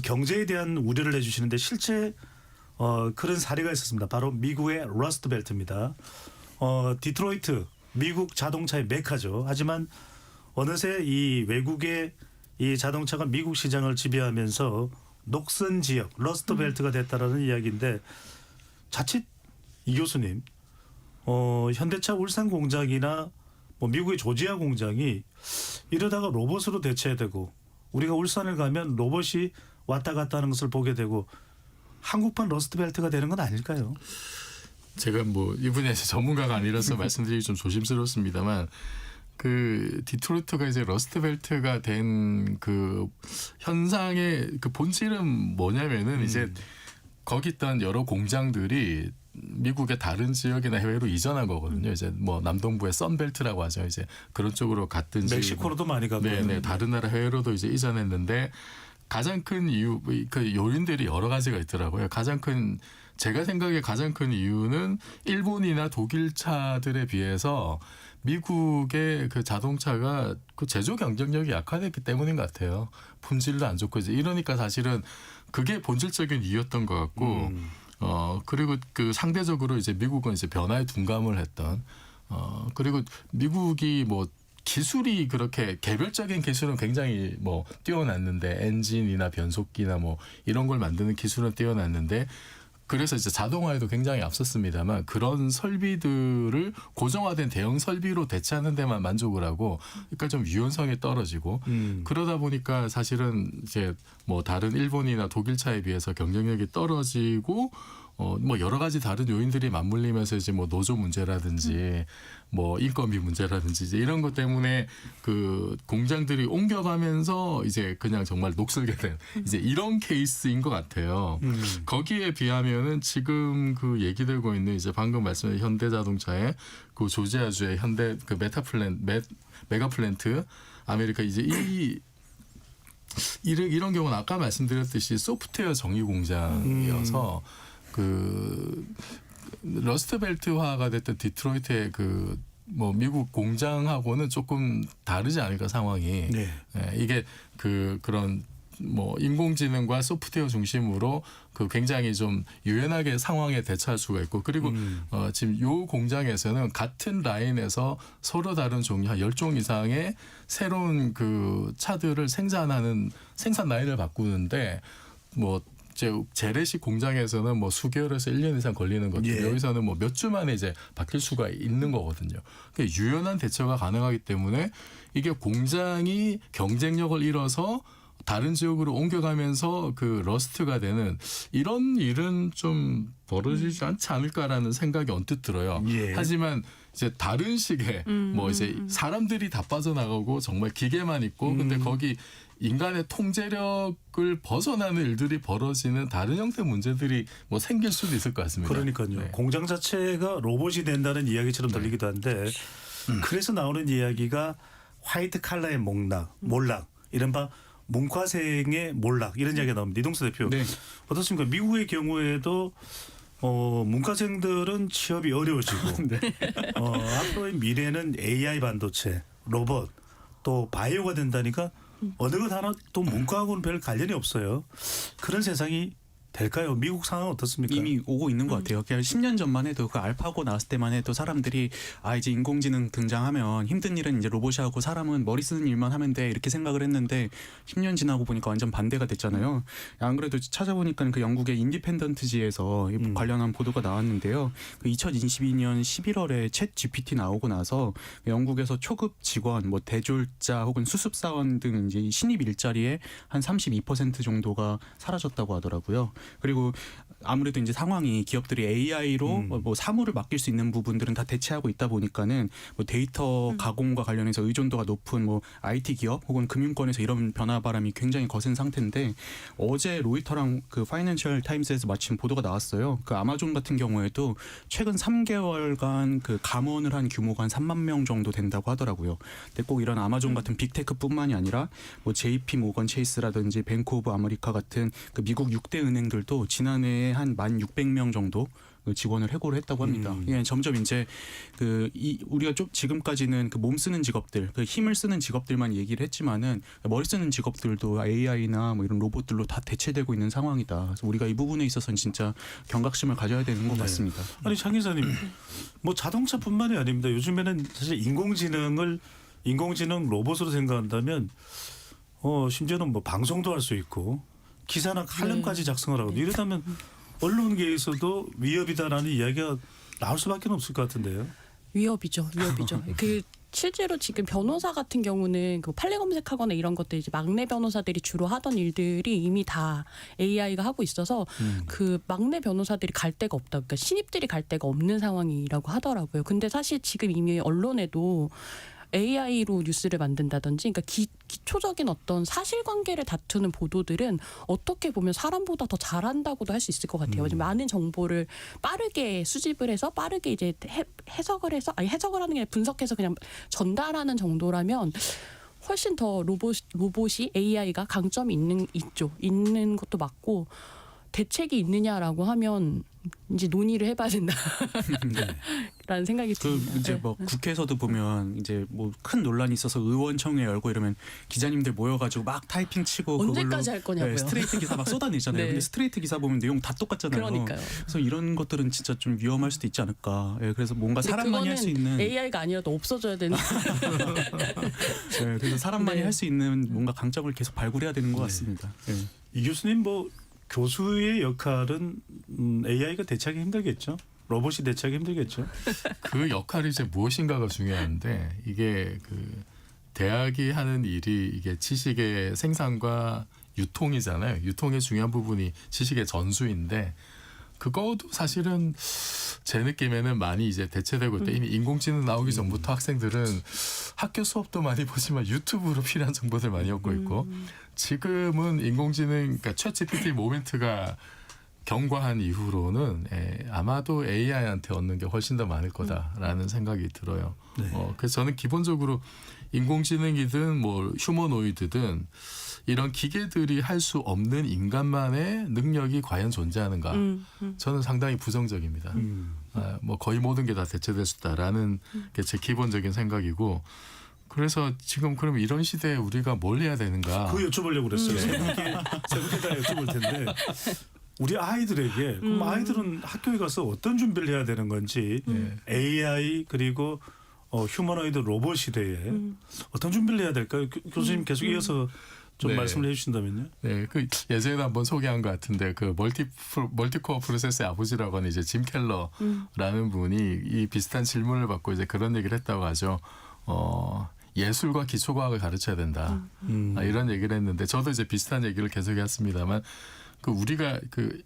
경제에 대한 우려를 해주시는데 실제 그런 사례가 있었습니다. 바로 미국의 러스트벨트입니다. 디트로이트, 미국 자동차의 메카죠. 하지만 어느새 이 외국의 이 자동차가 미국 시장을 지배하면서 녹슨 지역, 러스트벨트가 됐다라는 이야기인데 자칫 이 교수님, 현대차 울산 공장이나 뭐 미국의 조지아 공장이 이러다가 로봇으로 대체되고 우리가 울산을 가면 로봇이 왔다 갔다 하는 것을 보게 되고 한국판 러스트벨트가 되는 건 아닐까요? 제가 뭐 이 분야에서 전문가가 아니라서 말씀드리기 좀 조심스럽습니다만 그 디트로이트가 이제 러스트벨트가 된 그 현상의 그 본질은 뭐냐면은 이제 거기 있던 여러 공장들이 미국의 다른 지역이나 해외로 이전한 거거든요. 이제 뭐 남동부의 선벨트라고 하죠. 이제 그런 쪽으로 갔든지 멕시코로도 많이 가고. 네, 다른 나라 해외로도 이제 이전했는데 가장 큰 이유 그 요인들이 여러 가지가 있더라고요. 제가 생각에 가장 큰 이유는 일본이나 독일 차들에 비해서 미국의 그 자동차가 그 제조 경쟁력이 약화됐기 때문인 것 같아요. 품질도 안 좋고 이제 이러니까 사실은 그게 본질적인 이유였던 것 같고 그리고 그 상대적으로 이제 미국은 이제 변화에 둔감을 했던 그리고 미국이 뭐 기술이 그렇게 개별적인 기술은 굉장히 뭐 뛰어났는데 엔진이나 변속기나 뭐 이런 걸 만드는 기술은 뛰어났는데 그래서 이제 자동화에도 굉장히 앞섰습니다만 그런 설비들을 고정화된 대형 설비로 대체하는 데만 만족을 하고 그러니까 좀 유연성이 떨어지고 그러다 보니까 사실은 이제 뭐 다른 일본이나 독일 차에 비해서 경쟁력이 떨어지고 뭐 여러 가지 다른 요인들이 맞물리면서 이제 뭐 노조 문제라든지 뭐 인건비 문제라든지 이제 이런 것 때문에 그 공장들이 옮겨가면서 이제 그냥 정말 녹슬게 된 이제 이런 케이스인 것 같아요. 거기에 비하면은 지금 그 얘기되고 있는 이제 방금 말씀하신 현대자동차의 그 조지아주의 현대 그 메가플랜트 아메리카 이제 이런 경우는 아까 말씀드렸듯이 소프트웨어 정의 공장이어서 그 러스트벨트화가 됐던 디트로이트의 그 뭐 미국 공장하고는 조금 다르지 않을까 상황이. 네. 예, 이게 그런 뭐 인공지능과 소프트웨어 중심으로 그 굉장히 좀 유연하게 상황에 대처할 수가 있고 그리고 지금 요 공장에서는 같은 라인에서 서로 다른 종류 한 10종 이상의 새로운 그 차들을 생산하는 생산 라인을 바꾸는데 뭐 재래식 공장에서는 뭐 수개월에서 1년 이상 걸리는 것들 예. 여기서는 뭐 몇 주 만에 이제 바뀔 수가 있는 거거든요. 그러니까 유연한 대처가 가능하기 때문에 이게 공장이 경쟁력을 잃어서 다른 지역으로 옮겨가면서 그 러스트가 되는 이런 일은 좀 벌어지지 않지 않을까라는 생각이 언뜻 들어요. 예. 하지만 이제 다른 식의 뭐 이제 사람들이 다 빠져나가고 정말 기계만 있고 근데 거기 인간의 통제력을 벗어나는 일들이 벌어지는 다른 형태의 문제들이 뭐 생길 수도 있을 것 같습니다. 그러니까요. 네. 공장 자체가 로봇이 된다는 이야기처럼 들리기도 한데 그래서 나오는 이야기가 화이트 칼라의 몰락, 이른바 문과생의 몰락 이런 이야기가 나옵니다. 이동수 대표. 네. 어떻습니까? 미국의 경우에도 문과생들은 취업이 어려워지고 앞으로의 미래는 AI 반도체, 로봇 또 바이오가 된다니까 어느 것 하나 또 문과하고는 별 관련이 없어요. 그런 세상이 될까요? 미국 상황은 어떻습니까? 이미 오고 있는 것 같아요. 그냥 10년 전만 해도 그 알파고 나왔을 때만 해도 사람들이 이제 인공지능 등장하면 힘든 일은 이제 로봇이 하고 사람은 머리 쓰는 일만 하면 돼 이렇게 생각을 했는데 10년 지나고 보니까 완전 반대가 됐잖아요. 안 그래도 찾아보니까 그 영국의 인디펜던트지에서 관련한 보도가 나왔는데요. 그 2022년 11월에 챗 GPT 나오고 나서 영국에서 초급 직원, 뭐 대졸자 혹은 수습사원 등 이제 신입 일자리의 한 32% 정도가 사라졌다고 하더라고요. 그리고 아무래도 이제 상황이 기업들이 AI로 뭐 사무를 맡길 수 있는 부분들은 다 대체하고 있다 보니까는 뭐 데이터 가공과 관련해서 의존도가 높은 뭐 IT 기업 혹은 금융권에서 이런 변화 바람이 굉장히 거센 상태인데 어제 로이터랑 그 파이낸셜 타임스에서 마침 보도가 나왔어요. 그 아마존 같은 경우에도 최근 3개월간 그 감원을 한 규모가 한 3만 명 정도 된다고 하더라고요. 근데 꼭 이런 아마존 같은 빅테크뿐만이 아니라 뭐 JP 모건 체이스라든지 뱅크 오브 아메리카 같은 그 미국 6대 은행들도 지난해에 한 1,600명 정도 직원을 해고를 했다고 합니다. 예, 점점 이제 우리가 좀 지금까지는 그 몸 쓰는 직업들, 그 힘을 쓰는 직업들만 얘기를 했지만은 머리 쓰는 직업들도 AI나 뭐 이런 로봇들로 다 대체되고 있는 상황이다. 그래서 우리가 이 부분에 있어서는 진짜 경각심을 가져야 되는 것 같습니다. 아니 장 기자님, 뭐 자동차뿐만이 아닙니다. 요즘에는 사실 인공지능 로봇으로 생각한다면 심지어는 뭐 방송도 할 수 있고 기사나 칼럼까지 작성을 하고 이러다면 언론계에서도 위협이다라는 이야기가 나올 수밖에 없을 것 같은데요. 위협이죠. 그 실제로 지금 변호사 같은 경우는 그 판례 검색하거나 이런 것들 이제 막내 변호사들이 주로 하던 일들이 이미 다 AI가 하고 있어서 그 막내 변호사들이 갈 데가 없다. 그러니까 신입들이 갈 데가 없는 상황이라고 하더라고요. 근데 사실 지금 이미 언론에도 AI로 뉴스를 만든다든지, 그러니까 기초적인 어떤 사실관계를 다투는 보도들은 어떻게 보면 사람보다 더 잘한다고도 할 수 있을 것 같아요. 많은 정보를 빠르게 수집을 해서 빠르게 이제 해석을 해서 해석을 하는 게 아니라 분석해서 그냥 전달하는 정도라면 훨씬 더 로봇이 AI가 강점이 있는 것도 맞고, 대책이 있느냐라고 하면 이제 논의를 해봐야 된다라는 생각이 듭니다. 이제 뭐 국회에서도 보면 이제 뭐 큰 논란이 있어서 의원청에 열고 이러면 기자님들 모여가지고 막 타이핑 치고 언제까지 할 거냐고요. 스트레이트 기사 막 쏟아내잖아요. 네. 근데 스트레이트 기사 보면 내용 다 똑같잖아요. 그러니까요. 그래서 이런 것들은 진짜 좀 위험할 수도 있지 않을까. 그래서 뭔가 사람만이 할 수 있는 AI가 아니라도 없어져야 되는. 그래서 사람만이 네. 할 수 있는 뭔가 강점을 계속 발굴해야 되는 것 같습니다. 이 교수님 뭐 교수의 역할은 AI가 대체하기 힘들겠죠. 로봇이 대체하기 힘들겠죠. 그 역할이 이제 무엇인가가 중요한데 이게 그 대학이 하는 일이 이게 지식의 생산과 유통이잖아요. 유통의 중요한 부분이 지식의 전수인데 그거도 사실은 제 느낌에는 많이 이제 대체되고 있다. 이미 인공지능 나오기 전부터 학생들은 학교 수업도 많이 보지만 유튜브로 필요한 정보들 많이 얻고 있고 지금은 인공지능, 그러니까 챗GPT 모멘트가 경과한 이후로는 아마도 AI한테 얻는 게 훨씬 더 많을 거다라는 생각이 들어요. 네. 그래서 저는 기본적으로 인공지능이든 뭐 휴머노이드든 이런 기계들이 할 수 없는 인간만의 능력이 과연 존재하는가? 저는 상당히 부정적입니다. 뭐 거의 모든 게 다 대체될 수 있다라는 게 제 기본적인 생각이고, 그래서 지금 그럼 이런 시대에 우리가 뭘 해야 되는가? 그거 여쭤보려고 그랬어요. 세 분께 다 여쭤볼 텐데 우리 아이들에게 그럼 아이들은 학교에 가서 어떤 준비를 해야 되는 건지 AI 그리고 휴머노이드 로봇 시대에 어떤 준비를 해야 될까요? 교수님 계속 이어서 좀 네. 말씀을 해주신다면요. 네, 그 예전에 한번 소개한 것 같은데 그 멀티코어 프로세스의 아버지라고 하는 이제 짐 켈러라는 분이 이 비슷한 질문을 받고 이제 그런 얘기를 했다고 하죠. 예술과 기초과학을 가르쳐야 된다. 이런 얘기를 했는데 저도 이제 비슷한 얘기를 계속했습니다만 그 우리가 그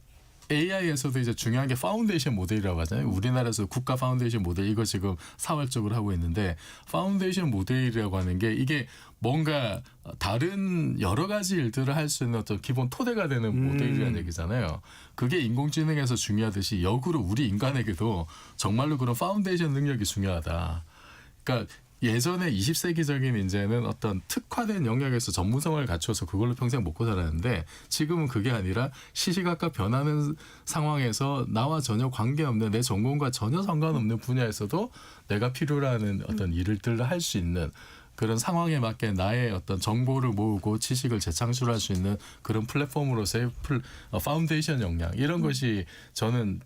AI에서도 이제 중요한 게 파운데이션 모델이라고 하잖아요. 우리나라에서 국가 파운데이션 모델 이거 지금 사활적으로 하고 있는데 파운데이션 모델이라고 하는 게 이게 뭔가 다른 여러 가지 일들을 할 수 있는 어떤 기본 토대가 되는 모델이라는 얘기잖아요. 그게 인공지능에서 중요하듯이 역으로 우리 인간에게도 정말로 그런 파운데이션 능력이 중요하다. 그러니까 예전에 20세기적인 이제는 어떤 특화된 영역에서 전문성을 갖춰서 그걸로 평생 먹고 살았는데 지금은 그게 아니라 시시각각 변하는 상황에서 나와 전혀 관계없는 내 전공과 전혀 상관없는 분야에서도 내가 필요로 하는 어떤 일들을 할 수 있는 그런 상황에 맞게 나의 어떤 정보를 모으고 지식을 재창출할 수 있는 그런 플랫폼으로서의 파운데이션 역량 이런 것이 저는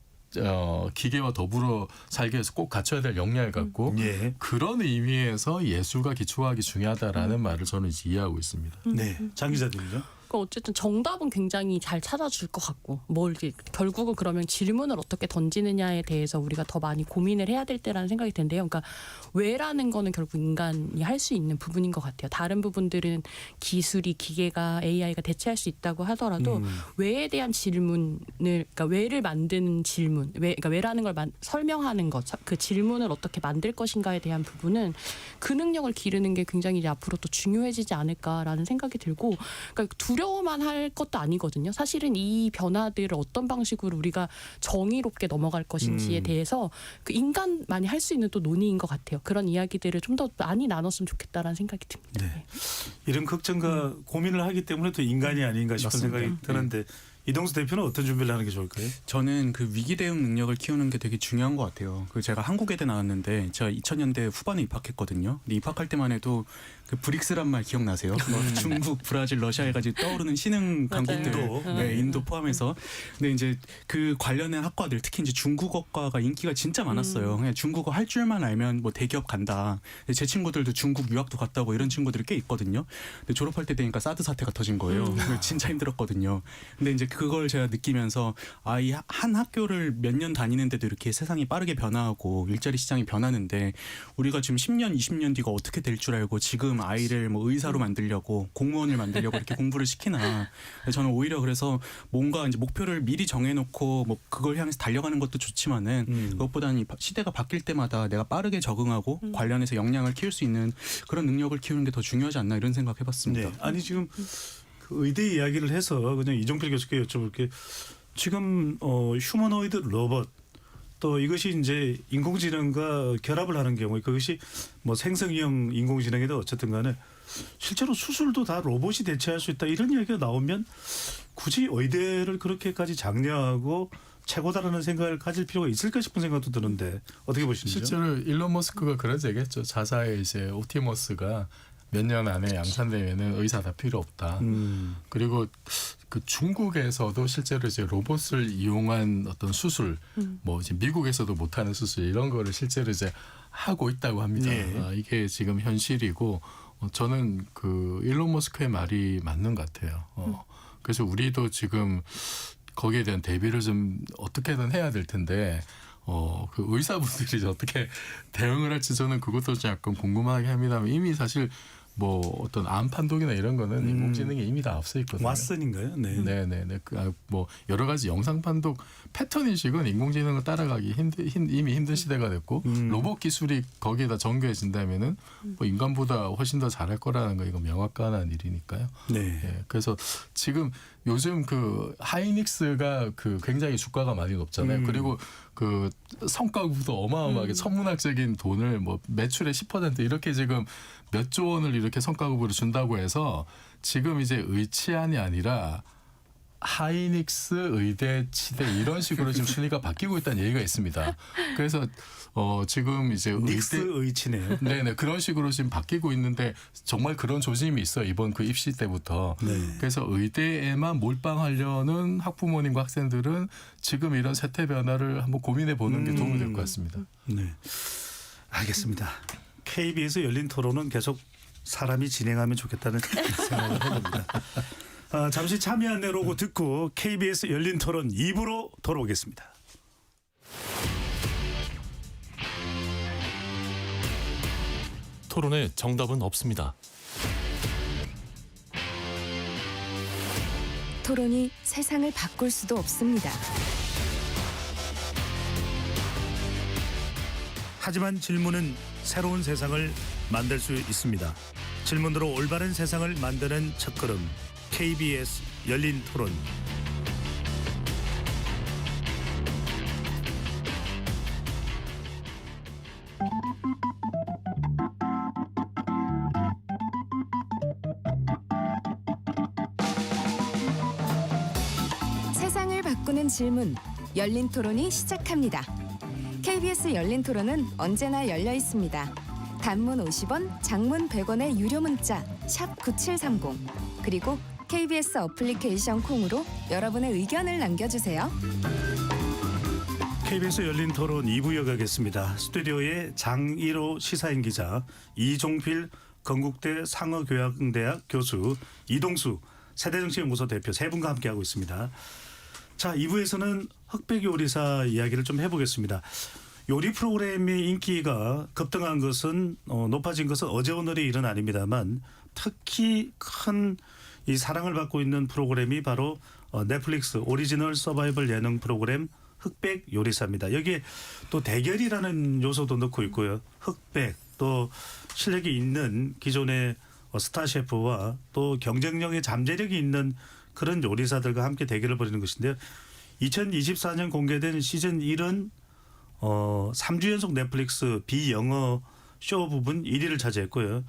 기계와 더불어 살기 위해서 꼭 갖춰야 될 역량을 갖고 예. 그런 의미에서 예술과 기초과학이 중요하다라는 말을 저는 이제 이해하고 있습니다. 네, 장 기자님요. 그러니까 어쨌든 정답은 굉장히 잘 찾아줄 것 같고 뭘 이제 결국은 그러면 질문을 어떻게 던지느냐에 대해서 우리가 더 많이 고민을 해야 될 때라는 생각이 드는데요. 그러니까 왜라는 거는 결국 인간이 할 수 있는 부분인 것 같아요. 다른 부분들은 기술이 기계가 AI가 대체할 수 있다고 하더라도 왜에 대한 질문을 그러니까 왜를 만드는 질문, 그러니까 왜라는 걸 설명하는 것, 그 질문을 어떻게 만들 것인가에 대한 부분은 그 능력을 기르는 게 굉장히 이제 앞으로 또 중요해지지 않을까라는 생각이 들고, 그러니까 두려워만 할 것도 아니거든요. 사실은 이 변화들을 어떤 방식으로 우리가 정의롭게 넘어갈 것인지에 대해서 그 인간만이 할 수 있는 또 논의인 것 같아요. 그런 이야기들을 좀 더 많이 나눴으면 좋겠다라는 생각이 듭니다. 네. 이런 걱정과 고민을 하기 때문에 또 인간이 아닌가 싶은 맞습니다. 생각이 드는데 이동수 대표는 어떤 준비를 하는 게 좋을까요? 저는 그 위기 대응 능력을 키우는 게 되게 중요한 것 같아요. 그 제가 한국외대 나왔는데 제가 2000년대 후반에 입학했거든요. 근데 입학할 때만 해도 그 브릭스란 말 기억나세요? 뭐 중국, 브라질, 러시아 해가지고 떠오르는 신흥 강국들, 인도. 네, 인도 포함해서. 근데 이제 그 관련된 학과들, 특히 이제 중국어과가 인기가 진짜 많았어요. 그냥 중국어 할 줄만 알면 뭐 대기업 간다. 근데 제 친구들도 중국 유학도 갔다 오고 이런 친구들이 꽤 있거든요. 근데 졸업할 때 되니까 사드 사태가 터진 거예요. 진짜 힘들었거든요. 근데 이제 그걸 제가 느끼면서 이 한 학교를 몇 년 다니는데도 이렇게 세상이 빠르게 변화하고 일자리 시장이 변하는데 우리가 지금 10년, 20년 뒤가 어떻게 될 줄 알고 지금 지금 아이를 뭐 의사로 만들려고 공무원을 만들려고 이렇게 공부를 시키나. 저는 오히려 그래서 뭔가 이제 목표를 미리 정해놓고 뭐 그걸 향해서 달려가는 것도 좋지만은 그것보다는 이 시대가 바뀔 때마다 내가 빠르게 적응하고 관련해서 역량을 키울 수 있는 그런 능력을 키우는 게 더 중요하지 않나 이런 생각해봤습니다. 네. 아니 지금 그 의대 이야기를 해서 그냥 이종필 교수께 여쭤볼게. 지금 휴머노이드 로봇 또 이것이 이제 인공지능과 결합을 하는 경우에 그것이 뭐 생성형 인공지능이든 어쨌든 간에 실제로 수술도 다 로봇이 대체할 수 있다 이런 이야기가 나오면 굳이 의대를 그렇게까지 장려하고 최고다라는 생각을 가질 필요가 있을까 싶은 생각도 드는데 어떻게 보시는지요? 실제로 일론 머스크가 그런 얘기했죠. 자사의 이제 옵티머스가 몇 년 안에 양산되면은 의사 다 필요 없다. 그리고 그 중국에서도 실제로 이제 로봇을 이용한 어떤 수술, 뭐 이제 미국에서도 못하는 수술 이런 거를 실제로 이제 하고 있다고 합니다. 네. 이게 지금 현실이고 저는 그 일론 머스크의 말이 맞는 것 같아요. 그래서 우리도 지금 거기에 대한 대비를 좀 어떻게든 해야 될 텐데. 그 의사분들이 어떻게 대응을 할지 저는 그것도 좀 약간 궁금하게 합니다만 이미 사실 뭐 어떤 암 판독이나 이런 거는 인공지능이 이미 다 앞서 있거든요. 왓슨인가요? 네. 네네네. 뭐 여러 가지 영상 판독 패턴 인식은 인공지능을 따라가기 이미 힘든 시대가 됐고 로봇 기술이 거기에다 정교해진다면은 뭐 인간보다 훨씬 더 잘할 거라는 거 이거 명확한 일이니까요. 네. 예, 그래서 지금 요즘 그 하이닉스가 그 굉장히 주가가 많이 높잖아요. 그리고 그 성과급도 어마어마하게 천문학적인 돈을 뭐 매출의 10% 이렇게 지금 몇 조 원을 이렇게 성과급으로 준다고 해서 지금 이제 의치안이 아니라 하이닉스 의대 치대 이런 식으로 지금 순위가 바뀌고 있다는 얘기가 있습니다. 그래서 지금 이제 닉스 의치네요. 네네 그런 식으로 지금 바뀌고 있는데 정말 그런 조짐이 있어 이번 그 입시 때부터. 그래서 의대에만 몰빵하려는 학부모님과 학생들은 지금 이런 세태 변화를 한번 고민해 보는 게 도움이 될 것 같습니다. 네. 알겠습니다. KBS 열린 토론은 계속 사람이 진행하면 좋겠다는 생각을 해봅니다. 잠시 참여 안내 로고 듣고 KBS 열린 토론 2부로 돌아오겠습니다. 토론에 정답은 없습니다. 토론이 세상을 바꿀 수도 없습니다. 하지만 질문은 새로운 세상을 만들 수 있습니다. 질문으로 올바른 세상을 만드는 첫걸음 KBS 열린 토론. 세상을 바꾸는 질문, 열린 토론이 시작합니다. KBS 열린 토론은 언제나 열려 있습니다. 단문 50원, 장문 100원의 유료 문자 샵 9730 그리고 KBS 어플리케이션 콩으로 여러분의 의견을 남겨주세요. KBS 열린 토론 2부 이어가겠습니다. 스튜디오에 장일호 시사인 기자, 이종필 건국대 상어교양대학 교수, 이동수 세대정치연구소 대표 세 분과 함께하고 있습니다. 자, 2부에서는 흑백 요리사 이야기를 좀 해보겠습니다. 요리 프로그램의 인기가 급등한 것은 높아진 것은 어제 오늘의 일은 아닙니다만 특히 큰 이 사랑을 받고 있는 프로그램이 바로 넷플릭스 오리지널 서바이벌 예능 프로그램 흑백 요리사입니다. 여기에 또 대결이라는 요소도 넣고 있고요. 흑백 또 실력이 있는 기존의 스타 셰프와 또 경쟁력의 잠재력이 있는 그런 요리사들과 함께 대결을 벌이는 것인데요. 2024년 공개된 시즌 1은 3주 연속 넷플릭스 비영어 쇼 부분 1위를 차지했고요.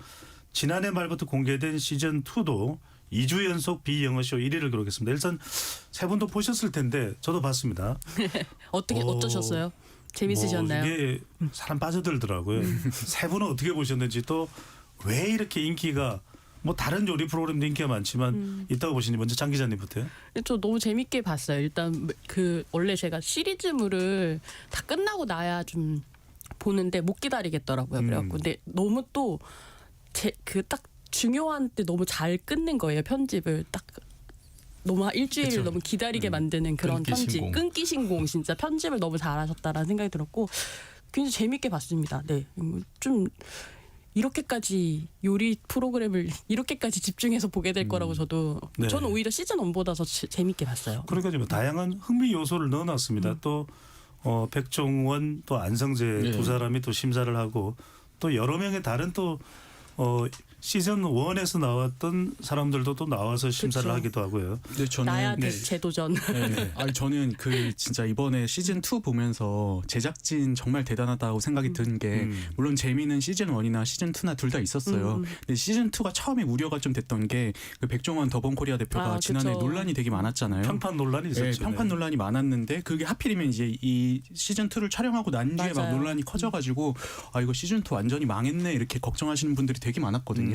지난해 말부터 공개된 시즌 2도 2주 연속 비영어 쇼 1위를 기록했습니다. 일단 세 분도 보셨을 텐데 저도 봤습니다. 어떠셨어요? 재밌으셨나요? 이게 사람 빠져들더라고요. 세 분은 어떻게 보셨는지 또 왜 이렇게 인기가 뭐 다른 요리 프로그램도 인기가 많지만 있다고 보시니 먼저 장 기자님부터요. 저 너무 재밌게 봤어요. 일단 그 원래 제가 시리즈물을 다 끝나고 나야 좀 보는데 못 기다리겠더라고요. 그래갖고 근데 너무 또 그 딱 중요한 때 너무 잘 끝낸 거예요. 편집을 딱 너무 일주일을 그쵸. 너무 기다리게 만드는 그런 끊기 편집. 신공. 끊기 신공 진짜 편집을 너무 잘하셨다라는 생각이 들었고 굉장히 재밌게 봤습니다. 네, 좀 이렇게까지 요리 프로그램을 이렇게까지 집중해서 보게 될 거라고 저도 네. 저는 오히려 시즌 1보다 더 재밌게 봤어요. 그러니까 좀 다양한 흥미 요소를 넣어놨습니다. 또 백종원 또 안성재 네. 두 사람이 또 심사를 하고 또 여러 명의 다른 또 시즌 1에서 나왔던 사람들도 또 나와서 심사를 그쵸. 하기도 하고요. 근데 저는 나야 네. 재도전. 네. 아니 저는 그 진짜 이번에 시즌 2 보면서 제작진 정말 대단하다고 생각이 든 게 물론 재미는 시즌 1이나 시즌 2나 둘 다 있었어요. 근데 시즌 2가 처음에 우려가 좀 됐던 게 그 백종원 더본코리아 대표가 아, 지난해 그쵸. 논란이 되게 많았잖아요. 평판 논란이 네, 있었죠. 평판 논란이 많았는데 그게 하필이면 이제 이 시즌 2를 촬영하고 난 뒤에 막 맞아요. 논란이 커져가지고 아 이거 시즌 2 완전히 망했네 이렇게 걱정하시는 분들이 되게 많았거든요.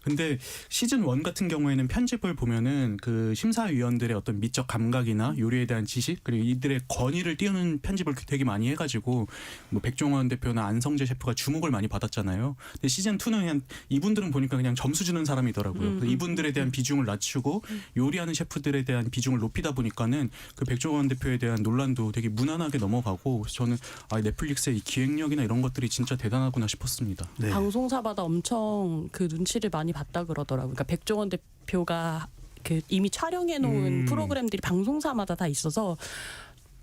근데 시즌 1 같은 경우에는 편집을 보면은 그 심사위원들의 어떤 미적 감각이나 요리에 대한 지식 그리고 이들의 권위를 띄우는 편집을 되게 많이 해가지고 뭐 백종원 대표나 안성재 셰프가 주목을 많이 받았잖아요. 근데 시즌 2는 그냥 이분들은 보니까 그냥 점수 주는 사람이더라고요. 그래서 이분들에 대한 비중을 낮추고 요리하는 셰프들에 대한 비중을 높이다 보니까는 그 백종원 대표에 대한 논란도 되게 무난하게 넘어가고 저는 아 넷플릭스의 이 기획력이나 이런 것들이 진짜 대단하구나 싶었습니다. 네. 방송사마다 엄청 그 눈치를 많이 봤다 그러더라고요. 그러니까 백종원 대표가 그 이미 촬영해 놓은 프로그램들이 방송사마다 다 있어서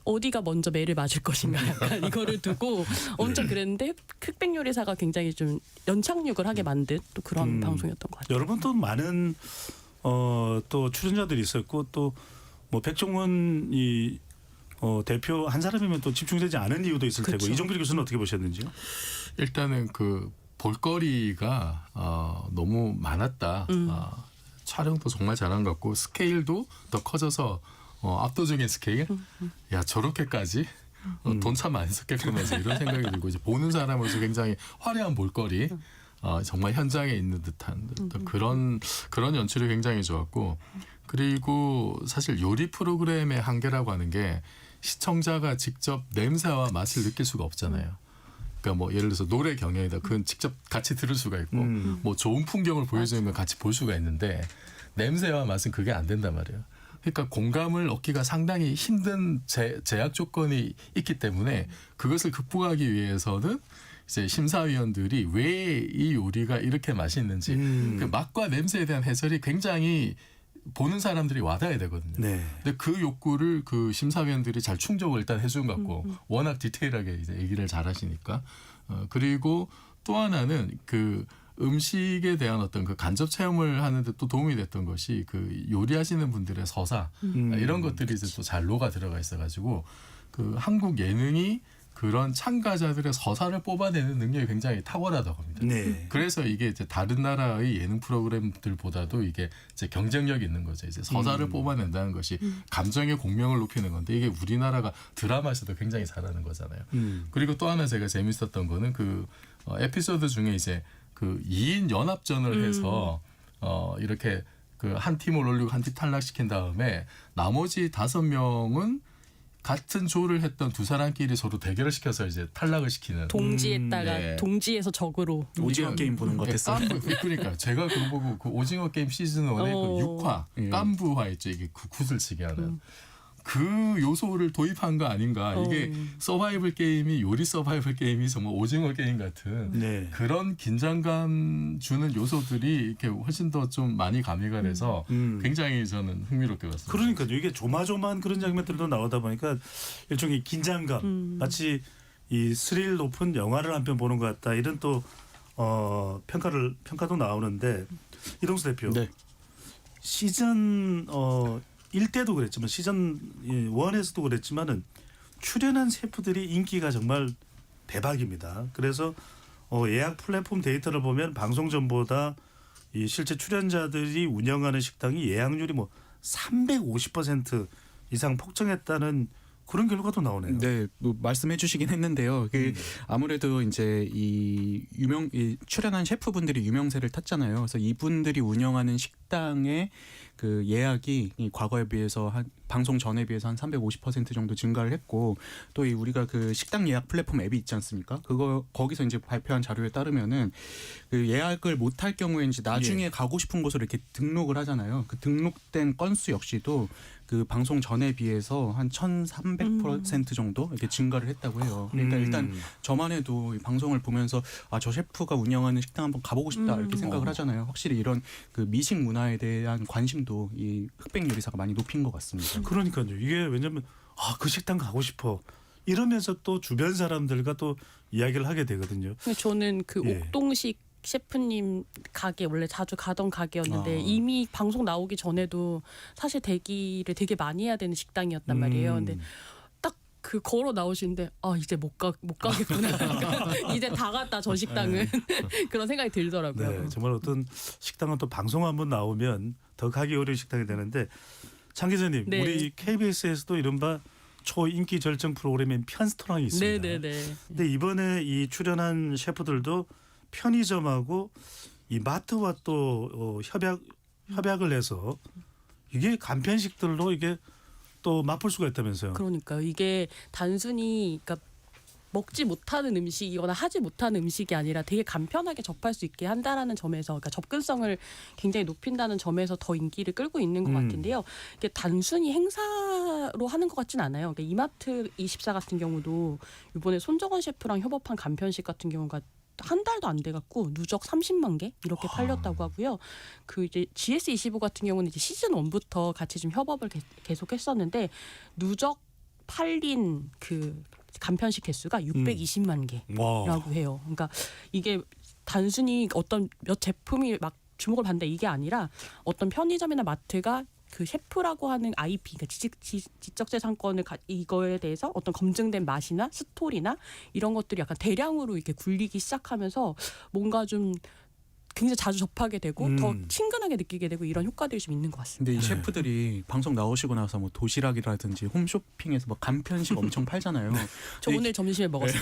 어디가 먼저 매를 맞을 것인가 약간 이거를 두고 엄청 그랬는데 흑백 요리사가 굉장히 좀 연착륙을 하게 만든 또 그런 방송이었던 것 같아요. 여러 번 또 많은 또 출연자들이 있었고 또 뭐 백종원 이 대표 한 사람이면 또 집중되지 않은 이유도 있을 테고 그쵸. 이종필 교수는 어떻게 보셨는지요? 일단은 그 볼거리가 너무 많았다. 촬영도 정말 잘한 것 같고 스케일도 더 커져서 압도적인 스케일. 야 저렇게까지 돈 참 많이 썼겠구나 이런 생각이 들고 이제 보는 사람으로서 굉장히 화려한 볼거리. 정말 현장에 있는 듯한 그런 연출이 굉장히 좋았고 그리고 사실 요리 프로그램의 한계라고 하는 게 시청자가 직접 냄새와 맛을 느낄 수가 없잖아요. 그러니까 뭐 예를 들어서 노래 경연이다. 그건 직접 같이 들을 수가 있고 뭐 좋은 풍경을 보여주는 건 같이 볼 수가 있는데 냄새와 맛은 그게 안 된단 말이에요. 그러니까 공감을 얻기가 상당히 힘든 제약 조건이 있기 때문에 그것을 극복하기 위해서는 이제 심사위원들이 왜 이 요리가 이렇게 맛있는지 그 맛과 냄새에 대한 해설이 굉장히 보는 사람들이 와닿아야 되거든요. 네. 근데 그 욕구를 그 심사위원들이 잘 충족을 일단 해준 것 같고 워낙 디테일하게 이제 얘기를 잘 하시니까 그리고 또 하나는 그 음식에 대한 어떤 그 간접 체험을 하는데 또 도움이 됐던 것이 그 요리하시는 분들의 서사 이런 것들이 이제 또 잘 녹아 들어가 있어가지고 그 한국 예능이 그런 참가자들의 서사를 뽑아내는 능력이 굉장히 탁월하다고 합니다. 네. 그래서 이게 이제 다른 나라의 예능 프로그램들보다도 이게 이제 경쟁력이 있는 거죠. 이제 서사를 뽑아낸다는 것이 감정의 공명을 높이는 건데 이게 우리나라가 드라마에서도 굉장히 잘하는 거잖아요. 그리고 또 하나 제가 재밌었던 거는 그 에피소드 중에 이제 그 2인 연합전을 해서 이렇게 그 한 팀을 올리고 한 팀 탈락시킨 다음에 나머지 5명은 같은 조를 했던 두 사람끼리 서로 대결을 시켜서 이제 탈락을 시키는 동지에다가 네. 동지에서 적으로 오징어 게임 보는 것 같았어요. 그러니까 제가 그거 보고 그 오징어 게임 시즌 1의 그 6화 예. 깐부화 있죠. 이게 구슬치기 하는 그 요소를 도입한 거 아닌가. 이게 서바이벌 게임이 요리 서바이벌 게임이 정말 오징어 게임 같은 네. 그런 긴장감 주는 요소들이 이렇게 훨씬 더 좀 많이 가미가 돼서 굉장히 저는 흥미롭게 봤습니다. 그러니까요. 이게 조마조마한 그런 장면들도 나오다 보니까 일종의 긴장감, 마치 이 스릴 높은 영화를 한 편 보는 것 같다. 이런 또 평가도 나오는데 이동수 대표 네. 시즌 1 때도 그랬지만 시즌 1에서도 그랬지만은 출연한 셰프들이 인기가 정말 대박입니다. 그래서 예약 플랫폼 데이터를 보면 방송 전보다 이 실제 출연자들이 운영하는 식당이 예약률이 뭐 350% 이상 폭증했다는 그런 결과도 나오네요. 네, 뭐 말씀해 주시긴 했는데요. 그 아무래도 이제 이 출연한 셰프분들이 유명세를 탔잖아요. 그래서 이분들이 운영하는 식당에 그 예약이 이 과거에 비해서 한 방송 전에 비해서 한 350% 정도 증가를 했고 또 이 우리가 그 식당 예약 플랫폼 앱이 있지 않습니까? 그거 거기서 이제 발표한 자료에 따르면은 그 예약을 못할 경우에 이제 나중에 가고 싶은 곳으로 이렇게 등록을 하잖아요. 그 등록된 건수 역시도 그 방송 전에 비해서 한 1,300% 정도 이렇게 증가를 했다고 해요. 그러니까 일단 저만 해도 이 방송을 보면서 아, 저 셰프가 운영하는 식당 한번 가보고 싶다 이렇게 생각을 하잖아요. 확실히 이런 그 미식 문화에 대한 관심도 이 흑백 요리사가 많이 높인 것 같습니다. 그러니까요. 이게 왜냐면 그 식당 가고 싶어. 이러면서 또 주변 사람들과 또 이야기를 하게 되거든요. 근데 저는 그 예. 옥동식 셰프님 가게 원래 자주 가던 가게였는데 이미 방송 나오기 전에도 사실 대기를 되게 많이 해야 되는 식당이었단 말이에요. 근데 딱 그 걸어 나오시는데 이제 못 가겠구나. 이제 다 갔다 저 식당은 그런 생각이 들더라고요. 네, 정말 어떤 식당은 또 방송 한번 나오면 더 가기 어려운 식당이 되는데 장 기자님, 네. 우리 KBS에서도 이른바 초인기 절정 프로그램인 편스토랑이 있습니다. 네네네. 근데 이번에 이 출연한 셰프들도 편의점하고 이 마트와 또 협약을 해서 이게 간편식들로 이게 또 맛볼 수가 있다면서요. 그러니까요. 이게 단순히 그러니까 먹지 못하는 음식이거나 하지 못하는 음식이 아니라 되게 간편하게 접할 수 있게 한다라는 점에서 그러니까 접근성을 굉장히 높인다는 점에서 더 인기를 끌고 있는 것 같은데요. 이게 단순히 행사로 하는 것 같진 않아요. 그러니까 이마트 24 같은 경우도 이번에 손정원 셰프랑 협업한 간편식 같은 경우가 한 달도 안 돼갖고 누적 30만 개 이렇게 팔렸다고 하고요. 그 이제 GS25 같은 경우는 이제 시즌 1부터 같이 좀 협업을 계속했었는데 누적 팔린 그 간편식 개수가 620만 개라고 해요. 그러니까 이게 단순히 어떤 몇 제품이 막 주목을 받는다 이게 아니라 어떤 편의점이나 마트가 그 셰프라고 하는 IP, 그러니까 지적재산권을 이거에 대해서 어떤 검증된 맛이나 스토리나 이런 것들이 약간 대량으로 이렇게 굴리기 시작하면서 뭔가 좀 굉장히 자주 접하게 되고 더 친근하게 느끼게 되고 이런 효과들이 좀 있는 것 같습니다. 근데 이 셰프들이 방송 나오시고 나서 뭐 도시락이라든지 홈쇼핑에서 뭐 간편식 엄청 팔잖아요. 저 오늘 점심에 먹었어요.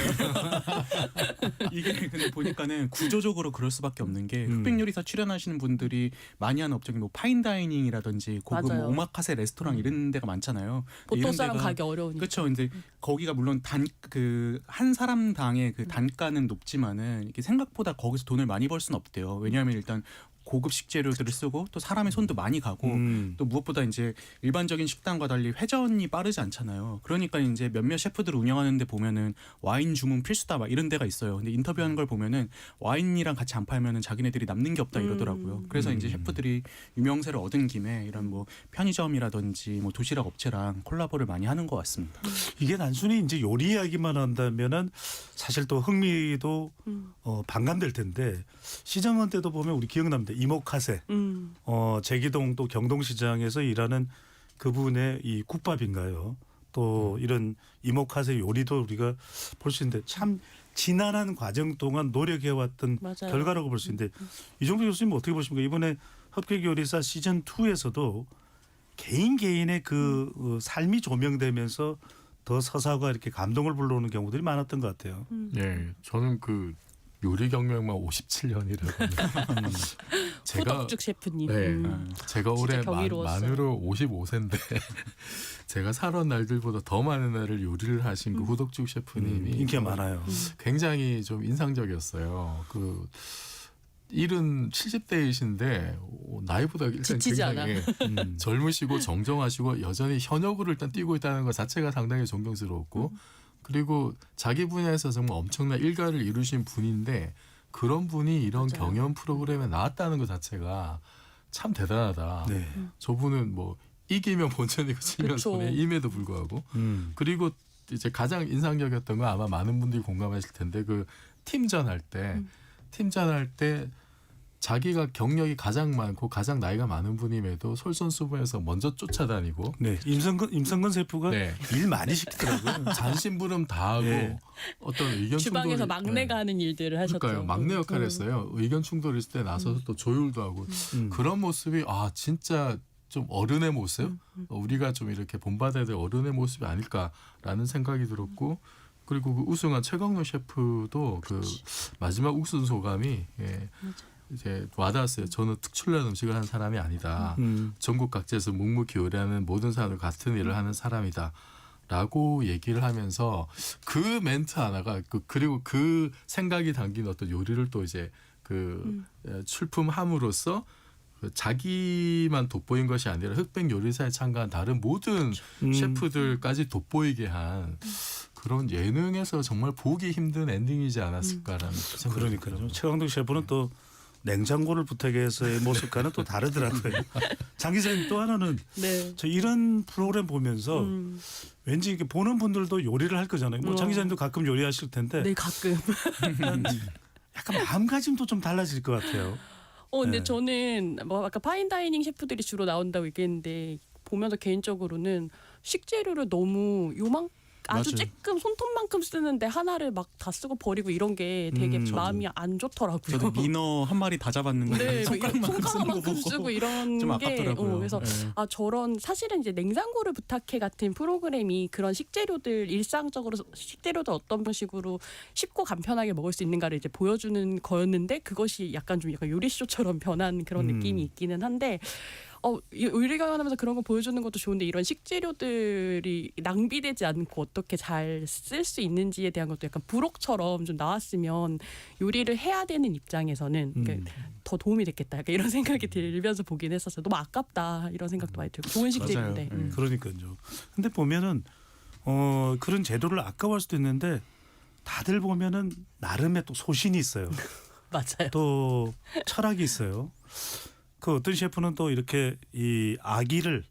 이게 근데 보니까는 구조적으로 그럴 수밖에 없는 게 흑백 요리사 출연하시는 분들이 많이 하는 업종이 뭐 파인다이닝이라든지 고급 맞아요. 뭐 오마카세 레스토랑 이런 데가 많잖아요. 보통 이런 사람 데가 가기 어려우니까. 그렇죠. 근데 거기가 물론 그 한 사람당의 그 단가는 높지만은 이게 생각보다 거기서 돈을 많이 벌 수는 없대요. 왜냐하면 일단 고급 식재료들을 쓰고 또 사람의 손도 많이 가고 또 무엇보다 이제 일반적인 식당과 달리 회전이 빠르지 않잖아요. 그러니까 이제 몇몇 셰프들을 운영하는데 보면은 와인 주문 필수다 막 이런 데가 있어요. 근데 인터뷰하는 걸 보면은 와인이랑 같이 안 팔면은 자기네들이 남는 게 없다 이러더라고요. 그래서 이제 셰프들이 유명세를 얻은 김에 이런 뭐 편의점이라든지 뭐 도시락 업체랑 콜라보를 많이 하는 것 같습니다. 이게 단순히 이제 요리 이야기만 한다면은 사실 또 흥미도 반감될 텐데 시장원 때도 보면 우리 기억납니다. 이모카세, 제기동 또 경동시장에서 일하는 그분의 이 국밥인가요? 또 이런 이모카세 요리도 우리가 볼 수 있는데 참 지난한 과정 동안 노력해왔던 맞아요. 결과라고 볼 수 있는데 이종필 교수님 어떻게 보십니까? 이번에 흑백요리사 시즌 2에서도 개인의 그 삶이 조명되면서 더 서사가 이렇게 감동을 불러오는 경우들이 많았던 것 같아요. 예, 저는 그 요리 경력만 57년이라고. 후덕죽 셰프님. 네, 제가 올해 경이로웠어요. 만으로 55세인데 제가 살아온 날들보다 더 많은 날을 요리를 하신 그 후덕죽 셰프님이 인기가 많아요. 굉장히 좀 인상적이었어요. 그 일은 70대이신데 나이보다 일단 지치지 굉장히 젊으시고 정정하시고 여전히 현역으로 일단 뛰고 있다는 것 자체가 상당히 존경스러웠고 그리고 자기 분야에서 정말 엄청난 일가를 이루신 분인데 그런 분이 이런 맞아요. 경연 프로그램에 나왔다는 것 자체가 참 대단하다. 네. 저분은 뭐 이기면 본전이고 지면 그쵸. 손해임에도 불구하고 그리고 이제 가장 인상적이었던 건 아마 많은 분들이 공감하실 텐데 그 팀전 할 때 자기가 경력이 가장 많고 가장 나이가 많은 분임에도 솔선수범해서 먼저 쫓아다니고 네, 임성근 셰프가 네. 일 많이 시키더라고요. 잔심부름 다 하고 네. 어떤 의견 주방에서 충돌이 막내가 네. 하는 일들을 하셨죠. 그러니까요. 막내 역할을 했어요. 의견 충돌이 있을 때 나서서 또 조율도 하고 그런 모습이 진짜 좀 어른의 모습 우리가 좀 이렇게 본받아야 될 어른의 모습이 아닐까라는 생각이 들었고 그리고 그 우승한 최강록 셰프도 그 마지막 우승 소감이 이제 와닿았어요. 저는 특출난 음식을 하는 사람이 아니다. 전국 각지에서 묵묵히요리하는 모든 사람들 같은 일을 하는 사람이다. 라고 얘기를 하면서 그 멘트 하나가 그리고 그 생각이 담긴 어떤 요리를 또 이제 출품함으로써 자기만 돋보인 것이 아니라 흑백 요리사에 참가한 다른 모든 셰프들까지 돋보이게 한 그런 예능에서 정말 보기 힘든 엔딩이지 않았을까라는 생각이 그러니까요. 들더라고요. 최강덕 셰프는 또 냉장고를 부탁해서의 모습과는 또 다르더라고요. 장 기자님 또 하나는 네. 저 이런 프로그램 보면서 왠지 이렇게 보는 분들도 요리를 할 거잖아요. 뭐 장 기자님도 가끔 요리하실 텐데 네, 가끔. 약간 마음가짐도 좀 달라질 것 같아요. 근데 네. 저는 뭐 아까 파인다이닝 셰프들이 주로 나온다고 얘기했는데 보면서 개인적으로는 식재료를 너무 아주 맞아요. 쬐끔 손톱만큼 쓰는데 하나를 막 다 쓰고 버리고 이런 게 되게 저도. 마음이 안 좋더라고요. 저도 민어 한 마리 다 잡았는 거 네, 손가락만큼 쓰는 거 손가락만큼 보고 쓰고 이런 좀 게 아깝더라고요. 그래서 네. 저런 사실은 이제 냉장고를 부탁해 같은 프로그램이 그런 식재료들 일상적으로 식재료들 어떤 식으로 쉽고 간편하게 먹을 수 있는가를 이제 보여주는 거였는데 그것이 약간 요리쇼처럼 변한 그런 느낌이 있기는 한데 요리가 하면서 그런 거 보여주는 것도 좋은데 이런 식재료들이 낭비되지 않고 어떻게 잘 쓸 수 있는지에 대한 것도 약간 부록처럼 좀 나왔으면 요리를 해야 되는 입장에서는 더 도움이 됐겠다. 약간 이런 생각이 들면서 보긴 했었어요. 너무 아깝다 이런 생각도 많이 들고 좋은 식재료인데. 맞아요. 그러니까요. 근데 보면은 그런 제도를 아까워할 수도 있는데 다들 보면은 나름의 또 소신이 있어요. 맞아요. 또 철학이 있어요. 그 어떤 셰프는 또 이렇게 이 아기를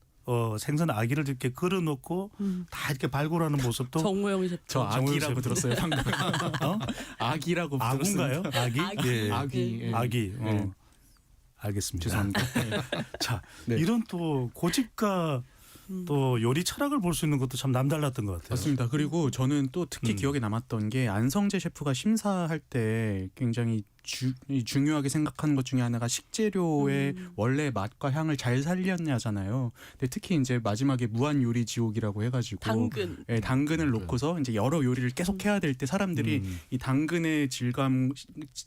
생선 아기를 이렇게 걸어놓고 다 이렇게 발굴하는 모습도 정우영 셰프. 저 아기라고 셰프. 들었어요 방금. 어? 아기라고 아군가요? 들었습니다. 아기? 아기. 예. 아기. 예. 아기. 네. 알겠습니다. 죄송합니다. 자, 네. 이런 또 고집과 또 요리 철학을 볼 수 있는 것도 참 남달랐던 것 같아요. 맞습니다. 그리고 저는 또 특히 기억에 남았던 게 안성재 셰프가 심사할 때 굉장히 중요하게 생각하는 것 중에 하나가 식재료의 원래 맛과 향을 잘 살렸냐잖아요. 근데 특히 이제 마지막에 무한 요리 지옥이라고 해가지고 당근. 예, 당근을 놓고서 이제 여러 요리를 계속 해야 될 때 사람들이 이 당근의 질감,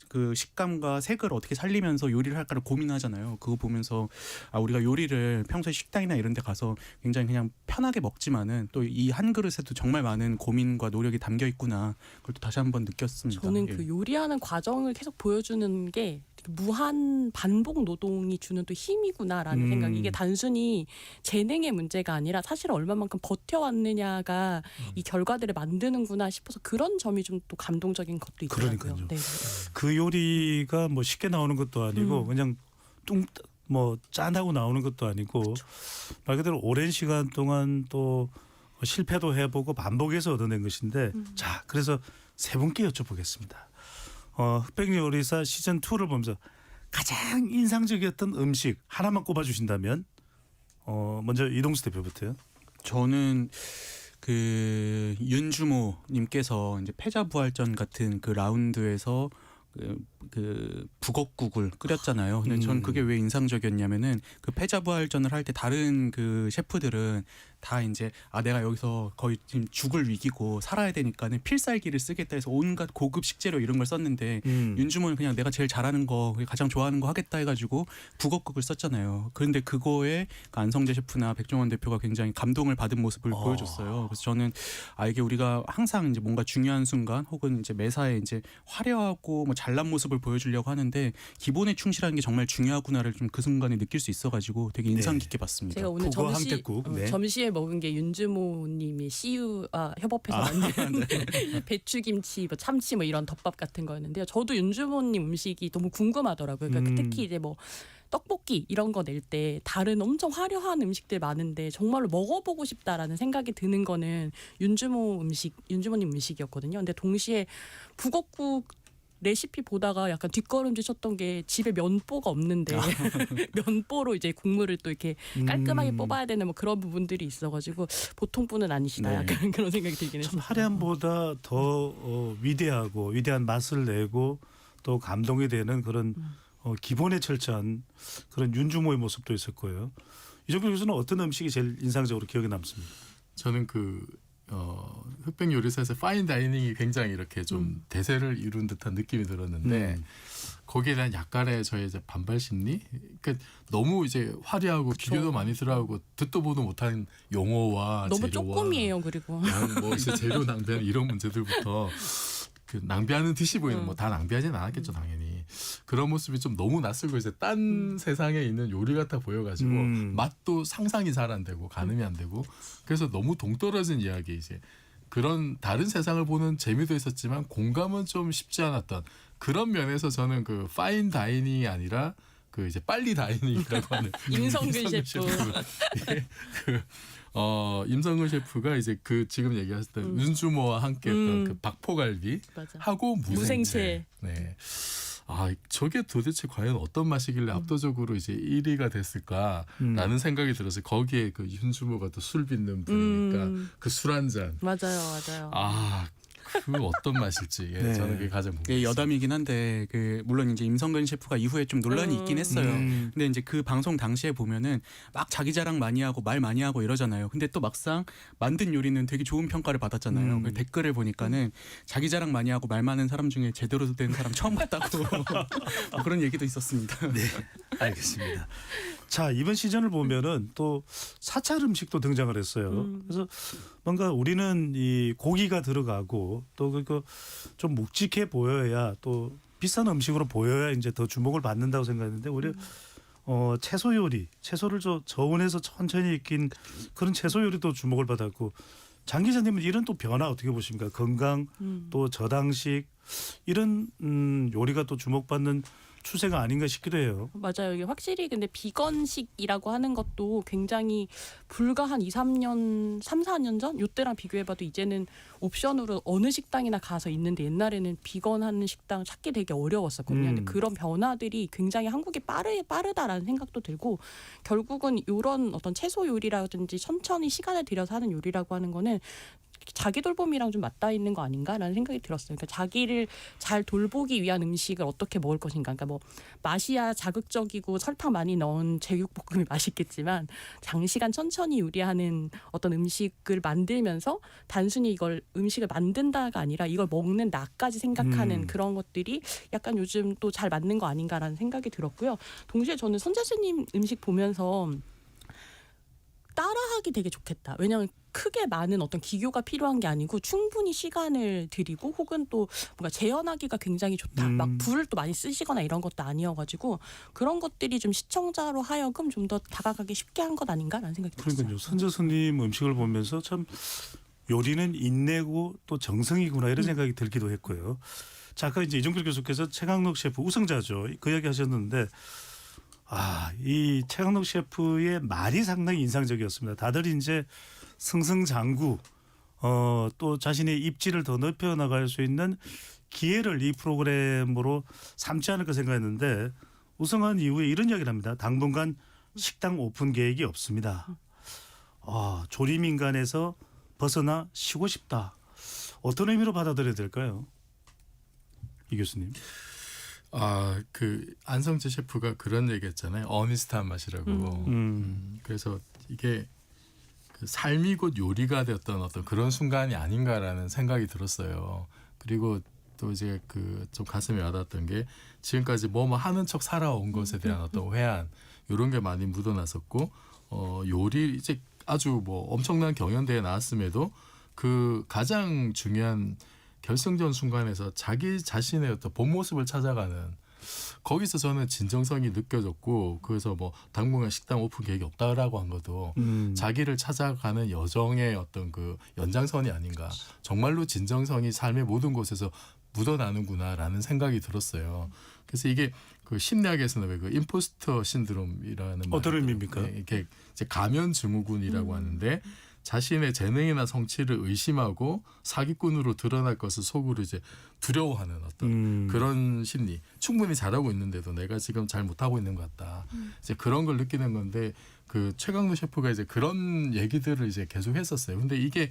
그 식감과 색을 어떻게 살리면서 요리를 할까를 고민하잖아요. 그거 보면서 우리가 요리를 평소에 식당이나 이런 데 가서 굉장히 그냥 편하게 먹지만은 또 이 한 그릇에도 정말 많은 고민과 노력이 담겨 있구나. 그걸 또 다시 한번 느꼈습니다. 저는 예. 그 요리하는 과정을 계속 보여주는 게 무한 반복 노동이 주는 또 힘이구나라는 생각이 이게 단순히 재능의 문제가 아니라 사실 얼마만큼 버텨왔느냐가 이 결과들을 만드는구나 싶어서 그런 점이 좀 또 감동적인 것도 있더라고요. 그러니까요. 네. 그 요리가 뭐 쉽게 나오는 것도 아니고 그냥 짠하고 나오는 것도 아니고 말 그대로 오랜 시간 동안 또 실패도 해보고 반복해서 얻어낸 것인데 자 그래서 세 분께 여쭤보겠습니다. 흑백 요리사 시즌 2를 보면서 가장 인상적이었던 음식 하나만 꼽아주신다면 먼저 이동수 대표부터요. 저는 그 윤주모님께서 이제 패자부활전 같은 그 라운드에서 그 북엇국을 끓였잖아요. 근데 전 그게 왜 인상적이었냐면은 그 패자부활전을 할 때 다른 그 셰프들은 다 이제 내가 여기서 거의 지금 죽을 위기고 살아야 되니까는 필살기를 쓰겠다 해서 온갖 고급 식재료 이런 걸 썼는데 윤주모는 그냥 내가 제일 잘하는 거 가장 좋아하는 거 하겠다 해가지고 북엇국을 썼잖아요. 그런데 그거에 그 안성재 셰프나 백종원 대표가 굉장히 감동을 받은 모습을 보여줬어요. 그래서 저는 이게 우리가 항상 이제 뭔가 중요한 순간 혹은 이제 매사에 이제 화려하고 뭐 잘난 모습을 보여주려고 하는데 기본에 충실하는 게 정말 중요하구나를 좀 그 순간에 느낄 수 있어가지고 되게 인상 깊게 봤습니다. 제가 오늘 북어 함태국. 네. 점심에 먹은 게 윤주모님이 협업해서 만든 배추김치, 뭐 참치 뭐 이런 덮밥 같은 거였는데요. 저도 윤주모님 음식이 너무 궁금하더라고요. 그러니까 특히 이제 뭐 떡볶이 이런 거 낼 때 다른 엄청 화려한 음식들 많은데 정말로 먹어보고 싶다라는 생각이 드는 거는 윤주모님 음식이었거든요. 근데 동시에 북엇국 레시피 보다가 약간 뒷걸음질 쳤던 게 집에 면보가 없는데 면보로 이제 국물을 또 이렇게 깔끔하게 뽑아야 되는 뭐 그런 부분들이 있어가지고 보통 분은 아니시다. 네. 약간 그런 생각이 들긴 참 했어요. 화려함보다 더 위대한 맛을 내고 또 감동이 되는 그런 기본에 철저한 그런 윤주모의 모습도 있을 거예요. 이정표 교수는 어떤 음식이 제일 인상적으로 기억에 남습니까? 저는 흑백 요리사에서 파인 다이닝이 굉장히 이렇게 좀 대세를 이룬 듯한 느낌이 들었는데 거기에 대한 약간의 저의 이제 반발 심리. 그러니까 너무 이제 화려하고 비교도 많이 들어가고 듣도 보도 못한 용어와 너무 재료와 조금이에요. 그리고 뭐 이제 재료 낭비하는 이런 문제들부터 그 낭비하는 듯이 보이는 뭐 다 낭비하진 않았겠죠 당연히. 그런 모습이 좀 너무 낯설고 이제 딴 세상에 있는 요리 같아 보여가지고 맛도 상상이 잘 안 되고 가늠이 안 되고 그래서 너무 동떨어진 이야기 이제 그런 다른 세상을 보는 재미도 있었지만 공감은 좀 쉽지 않았던 그런 면에서 저는 그 파인 다이닝이 아니라 그 이제 빨리 다이닝이라고 하는 임성근 셰프. 예, 임성근 셰프가 이제 그 지금 얘기하셨던 윤주모와 함께했던 그 박포갈비 맞아. 하고 무생채. 무생채. 네. 아, 저게 도대체 과연 어떤 맛이길래 압도적으로 이제 1위가 됐을까라는 생각이 들었어요. 거기에 그 윤주모가 또 술 빚는 분이니까 그 술 한 잔. 맞아요. 아, 그 어떤 맛일지 네. 저는 그게 가장 궁금해요. 예, 여담이긴 한데 그 물론 이제 임성근 셰프가 이후에 좀 논란이 있긴 했어요. 근데 이제 그 방송 당시에 보면은 막 자기 자랑 많이 하고 말 많이 하고 이러잖아요. 근데 또 막상 만든 요리는 되게 좋은 평가를 받았잖아요. 그 댓글을 보니까는 자기 자랑 많이 하고 말 많은 사람 중에 제대로 된 사람 처음 봤다고 뭐 그런 얘기도 있었습니다. 네, 알겠습니다. 자, 이번 시즌을 보면은 또 사찰 음식도 등장을 했어요. 그래서 뭔가 우리는 이 고기가 들어가고 또 그 좀 묵직해 보여야 또 비싼 음식으로 보여야 이제 더 주목을 받는다고 생각했는데 오히려 채소 요리, 채소를 저온에서 천천히 익힌 그런 채소 요리도 주목을 받았고 장 기자님은 이런 또 변화 어떻게 보십니까? 건강 또 저당식 이런 요리가 또 주목받는 추세가 아닌가 싶기도 해요. 맞아요. 이게 확실히 근데 비건식이라고 하는 것도 굉장히 불과 한 3, 4년 전 요때랑 비교해봐도 이제는 옵션으로 어느 식당이나 가서 있는데 옛날에는 비건하는 식당 찾기 되게 어려웠었거든요. 근데 그런 변화들이 굉장히 한국이 빠르다라는 생각도 들고 결국은 이런 어떤 채소 요리라든지 천천히 시간을 들여서 하는 요리라고 하는 거는 자기 돌봄이랑 좀 맞닿아 있는 거 아닌가라는 생각이 들었어요. 그러니까 자기를 잘 돌보기 위한 음식을 어떻게 먹을 것인가. 그러니까 뭐 맛이야 자극적이고 설탕 많이 넣은 제육볶음이 맛있겠지만 장시간 천천히 요리하는 어떤 음식을 만들면서 단순히 이걸 음식을 만든다가 아니라 이걸 먹는 나까지 생각하는 그런 것들이 약간 요즘 또 잘 맞는 거 아닌가라는 생각이 들었고요. 동시에 저는 손재수님 음식 보면서 따라하기 되게 좋겠다. 왜냐하면 크게 많은 어떤 기교가 필요한 게 아니고 충분히 시간을 들이고 혹은 또 뭔가 재현하기가 굉장히 좋다. 막 불을 또 많이 쓰시거나 이런 것도 아니어가지고 그런 것들이 좀 시청자로 하여금 좀 더 다가가기 쉽게 한 것 아닌가라는 생각이 들었어요. 그러니까요. 선재수님 음식을 보면서 참 요리는 인내고 또 정성이구나 이런 생각이 들기도 했고요. 자, 아까 이제 이종필 교수께서 최강록 셰프 우승자죠. 그 이야기 하셨는데 이 최강록 셰프의 말이 상당히 인상적이었습니다. 다들 이제 승승장구 또 자신의 입지를 더 넓혀 나갈 수 있는 기회를 이 프로그램으로 삼지 않을까 생각했는데 우승한 이후에 이런 이야기를 합니다. 당분간 식당 오픈 계획이 없습니다. 조림 인간에서 벗어나 쉬고 싶다. 어떤 의미로 받아들여야 될까요? 이 교수님. 그 안성재 셰프가 그런 얘기했잖아요. 어니스트한 맛이라고. 그래서 이게 그 삶이 곧 요리가 되었던 어떤 그런 순간이 아닌가라는 생각이 들었어요. 그리고 또 이제 그 좀 가슴에 와닿았던 게 지금까지 뭐 하는 척 살아온 것에 대한 어떤 회한 이런 게 많이 묻어났었고 요리 이제 아주 뭐 엄청난 경연대회에 나왔음에도 그 가장 중요한 결승전 순간에서 자기 자신의 어떤 본 모습을 찾아가는 거기서 저는 진정성이 느껴졌고 그래서 뭐 당분간 식당 오픈 계획이 없다라고 한 것도 자기를 찾아가는 여정의 어떤 그 연장선이 아닌가. 정말로 진정성이 삶의 모든 곳에서 묻어나는구나라는 생각이 들었어요. 그래서 이게 그 심리학에서는 왜 그 임포스터 신드롬이라는 어떤 의미입니까? 이게 이제 가면 증후군이라고 하는데 자신의 재능이나 성취를 의심하고 사기꾼으로 드러날 것을 속으로 이제 두려워하는 어떤 그런 심리. 충분히 잘하고 있는데도 내가 지금 잘 못하고 있는 것 같다. 이제 그런 걸 느끼는 건데 그 최강록 셰프가 이제 그런 얘기들을 이제 계속 했었어요. 근데 이게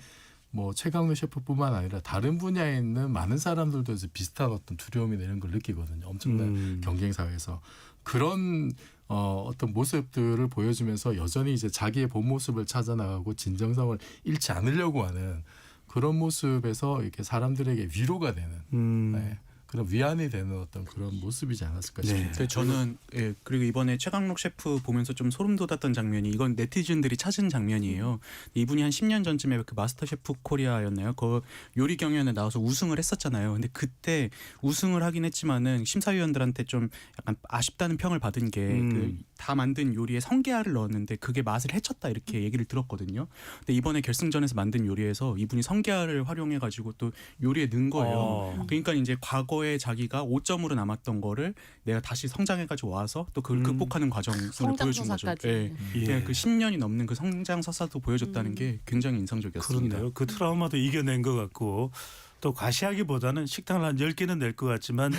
뭐 최강록 셰프뿐만 아니라 다른 분야에 있는 많은 사람들도 이제 비슷한 어떤 두려움이나 이런 걸 느끼거든요. 엄청난 경쟁 사회에서 그런 어떤 모습들을 보여주면서 여전히 이제 자기의 본 모습을 찾아 나가고 진정성을 잃지 않으려고 하는 그런 모습에서 이렇게 사람들에게 위로가 되는 그런 위안이 되는 어떤 그런 모습이지 않았을까 싶습니다. 근데 저는 그리고 이번에 최강록 셰프 보면서 좀 소름 돋았던 장면이 이건 네티즌들이 찾은 장면이에요. 이분이 한 10년 전쯤에 그 마스터 셰프 코리아였나요? 그 요리 경연에 나와서 우승을 했었잖아요. 근데 그때 우승을 하긴 했지만은 심사위원들한테 좀 약간 아쉽다는 평을 받은 게 그 다 만든 요리에 성게알을 넣었는데 그게 맛을 해쳤다 이렇게 얘기를 들었거든요. 근데 이번에 결승전에서 만든 요리에서 이분이 성게알을 활용해 가지고 또 요리에 넣은 거예요. 그러니까 이제 과거에 자기가 5점으로 남았던 거를 내가 다시 성장해 가지고 와서 또 그걸 극복하는 과정을 보여준 거죠. 성장서사까지. 예. 그 10년이 넘는 그 성장 서사도 보여줬다는 게 굉장히 인상적이었습니다. 그렇네요. 그 트라우마도 이겨낸 것 같고 또 과시하기보다는 식당을 한 10개는 낼 것 같지만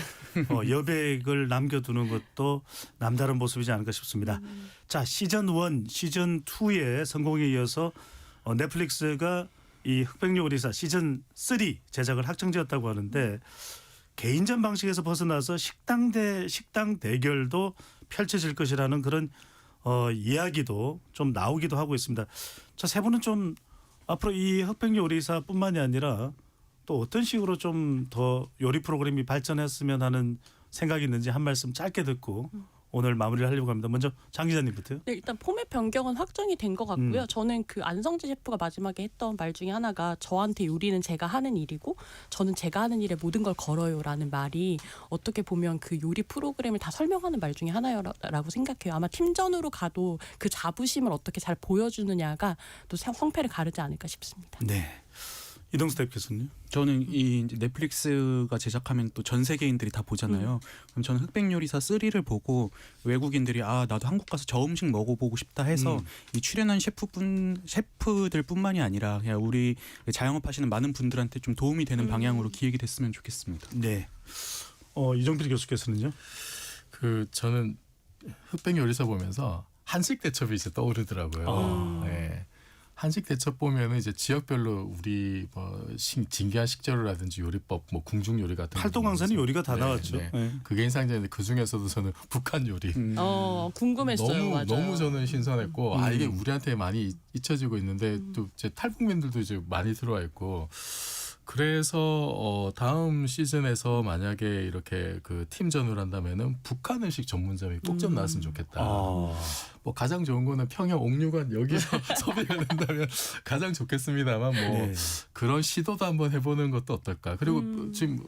여백을 남겨두는 것도 남다른 모습이지 않을까 싶습니다. 자, 시즌 1, 시즌 2의 성공에 이어서 넷플릭스가 이 흑백요리사 시즌 3 제작을 확정지었다고 하는데 개인전 방식에서 벗어나서 식당 대 식당 대결도 펼쳐질 것이라는 그런 이야기도 좀 나오기도 하고 있습니다. 자, 세 분은 좀 앞으로 이 흑백요리사뿐만이 아니라 또 어떤 식으로 좀 더 요리 프로그램이 발전했으면 하는 생각이 있는지 한 말씀 짧게 듣고 오늘 마무리를 하려고 합니다. 먼저 장 기자님부터요. 네, 일단 포맷 변경은 확정이 된 것 같고요. 저는 그 안성재 셰프가 마지막에 했던 말 중에 하나가 저한테 요리는 제가 하는 일이고 저는 제가 하는 일에 모든 걸 걸어요라는 말이 어떻게 보면 그 요리 프로그램을 다 설명하는 말 중에 하나라고 생각해요. 아마 팀전으로 가도 그 자부심을 어떻게 잘 보여주느냐가 또 성패를 가르지 않을까 싶습니다. 네. 이동수 대표님요. 저는 이 이제 넷플릭스가 제작하면 또 전 세계인들이 다 보잖아요. 그럼 저는 흑백요리사 3를 보고 외국인들이 나도 한국 가서 저 음식 먹어보고 싶다 해서 이 출연한 셰프들뿐만이 아니라 그냥 우리 자영업 하시는 많은 분들한테 좀 도움이 되는 방향으로 기획이 됐으면 좋겠습니다. 네. 이종필 교수께서는요. 저는 흑백 요리사 보면서 한식 대첩이 이제 떠오르더라고요. 네. 한식 대첩 보면은 이제 지역별로 우리 진기한 식재료라든지 요리법, 궁중 요리 같은 팔도강산이 요리가 다 나왔죠. 네. 그게 인상적인데 그 중에서도 저는 북한 요리 궁금했어요. 맞아요. 너무 저는 신선했고 이게 우리한테 많이 잊혀지고 있는데 또 이제 탈북민들도 이제 많이 들어와 있고. 그래서 다음 시즌에서 만약에 이렇게 그 팀전을 한다면은 북한 음식 전문점이 꼭 좀 나왔으면 좋겠다. 가장 좋은 거는 평양 옥류관 여기서 섭외가 된다면 가장 좋겠습니다만 네. 그런 시도도 한번 해보는 것도 어떨까. 그리고 지금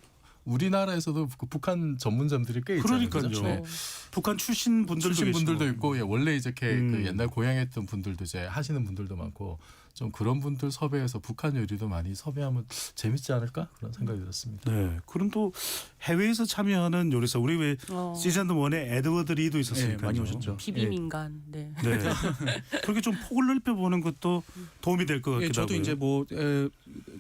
우리나라에서도 그 북한 전문점들이 꽤 있잖아요. 그러니까요. 네. 북한 출신 분들도 있고 원래 이제 그 옛날 고향에 있던 분들도 이제 하시는 분들도 많고 좀 그런 분들 섭외해서 북한 요리도 많이 섭외하면 재밌지 않을까 그런 생각이 들었습니다. 네. 그럼 또 해외에서 참여하는 요리사 우리 왜 시즌 1에 에드워드 리도 있었으니까요. 네, 많이 오셨죠. 비빔인간. 네. 네. 그렇게 좀 폭을 넓혀보는 것도 도움이 될 것 같기도 저도 하고요. 이제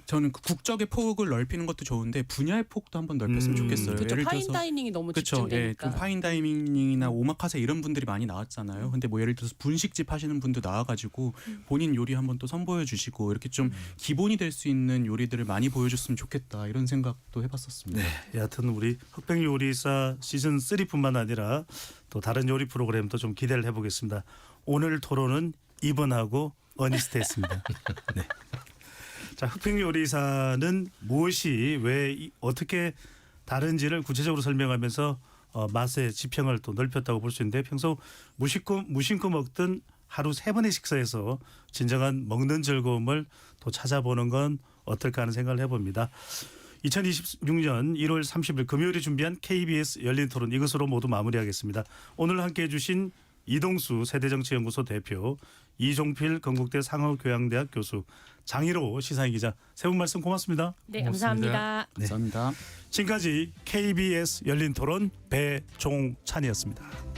저는 그 국적의 폭을 넓히는 것도 좋은데 분야의 폭도 한번 넓혔으면 좋겠어요. 그렇죠. 예를 파인 들어서 다이닝이 너무 그렇죠. 집중되니까. 좀 파인 다이닝이나 오마카세 이런 분들이 많이 나왔잖아요. 근데 예를 들어서 분식집 하시는 분도 나와가지고 본인 요리 한번 또 선보여 주시고 이렇게 좀 기본이 될 수 있는 요리들을 많이 보여줬으면 좋겠다 이런 생각도 해봤었습니다. 네, 여하튼 우리 흑백 요리사 시즌 3뿐만 아니라 또 다른 요리 프로그램도 좀 기대를 해보겠습니다. 오늘 토론은 이번하고 어니스트했습니다. 네. 자, 흑백 요리사는 무엇이 왜 어떻게 다른지를 구체적으로 설명하면서 맛의 지평을 또 넓혔다고 볼 수 있는데 평소 무심코 먹던 하루 3번의 식사에서 진정한 먹는 즐거움을 또 찾아보는 건 어떨까 하는 생각을 해봅니다. 2026년 1월 30일 금요일에 준비한 KBS 열린 토론 이것으로 모두 마무리하겠습니다. 오늘 함께해 주신 이동수 세대정치연구소 대표, 이종필 건국대 상어교양대학 교수, 장희로 시사인 기자 세 분 말씀 고맙습니다. 네, 감사합니다. 감사합니다. 지금까지 KBS 열린 토론 배종찬이었습니다.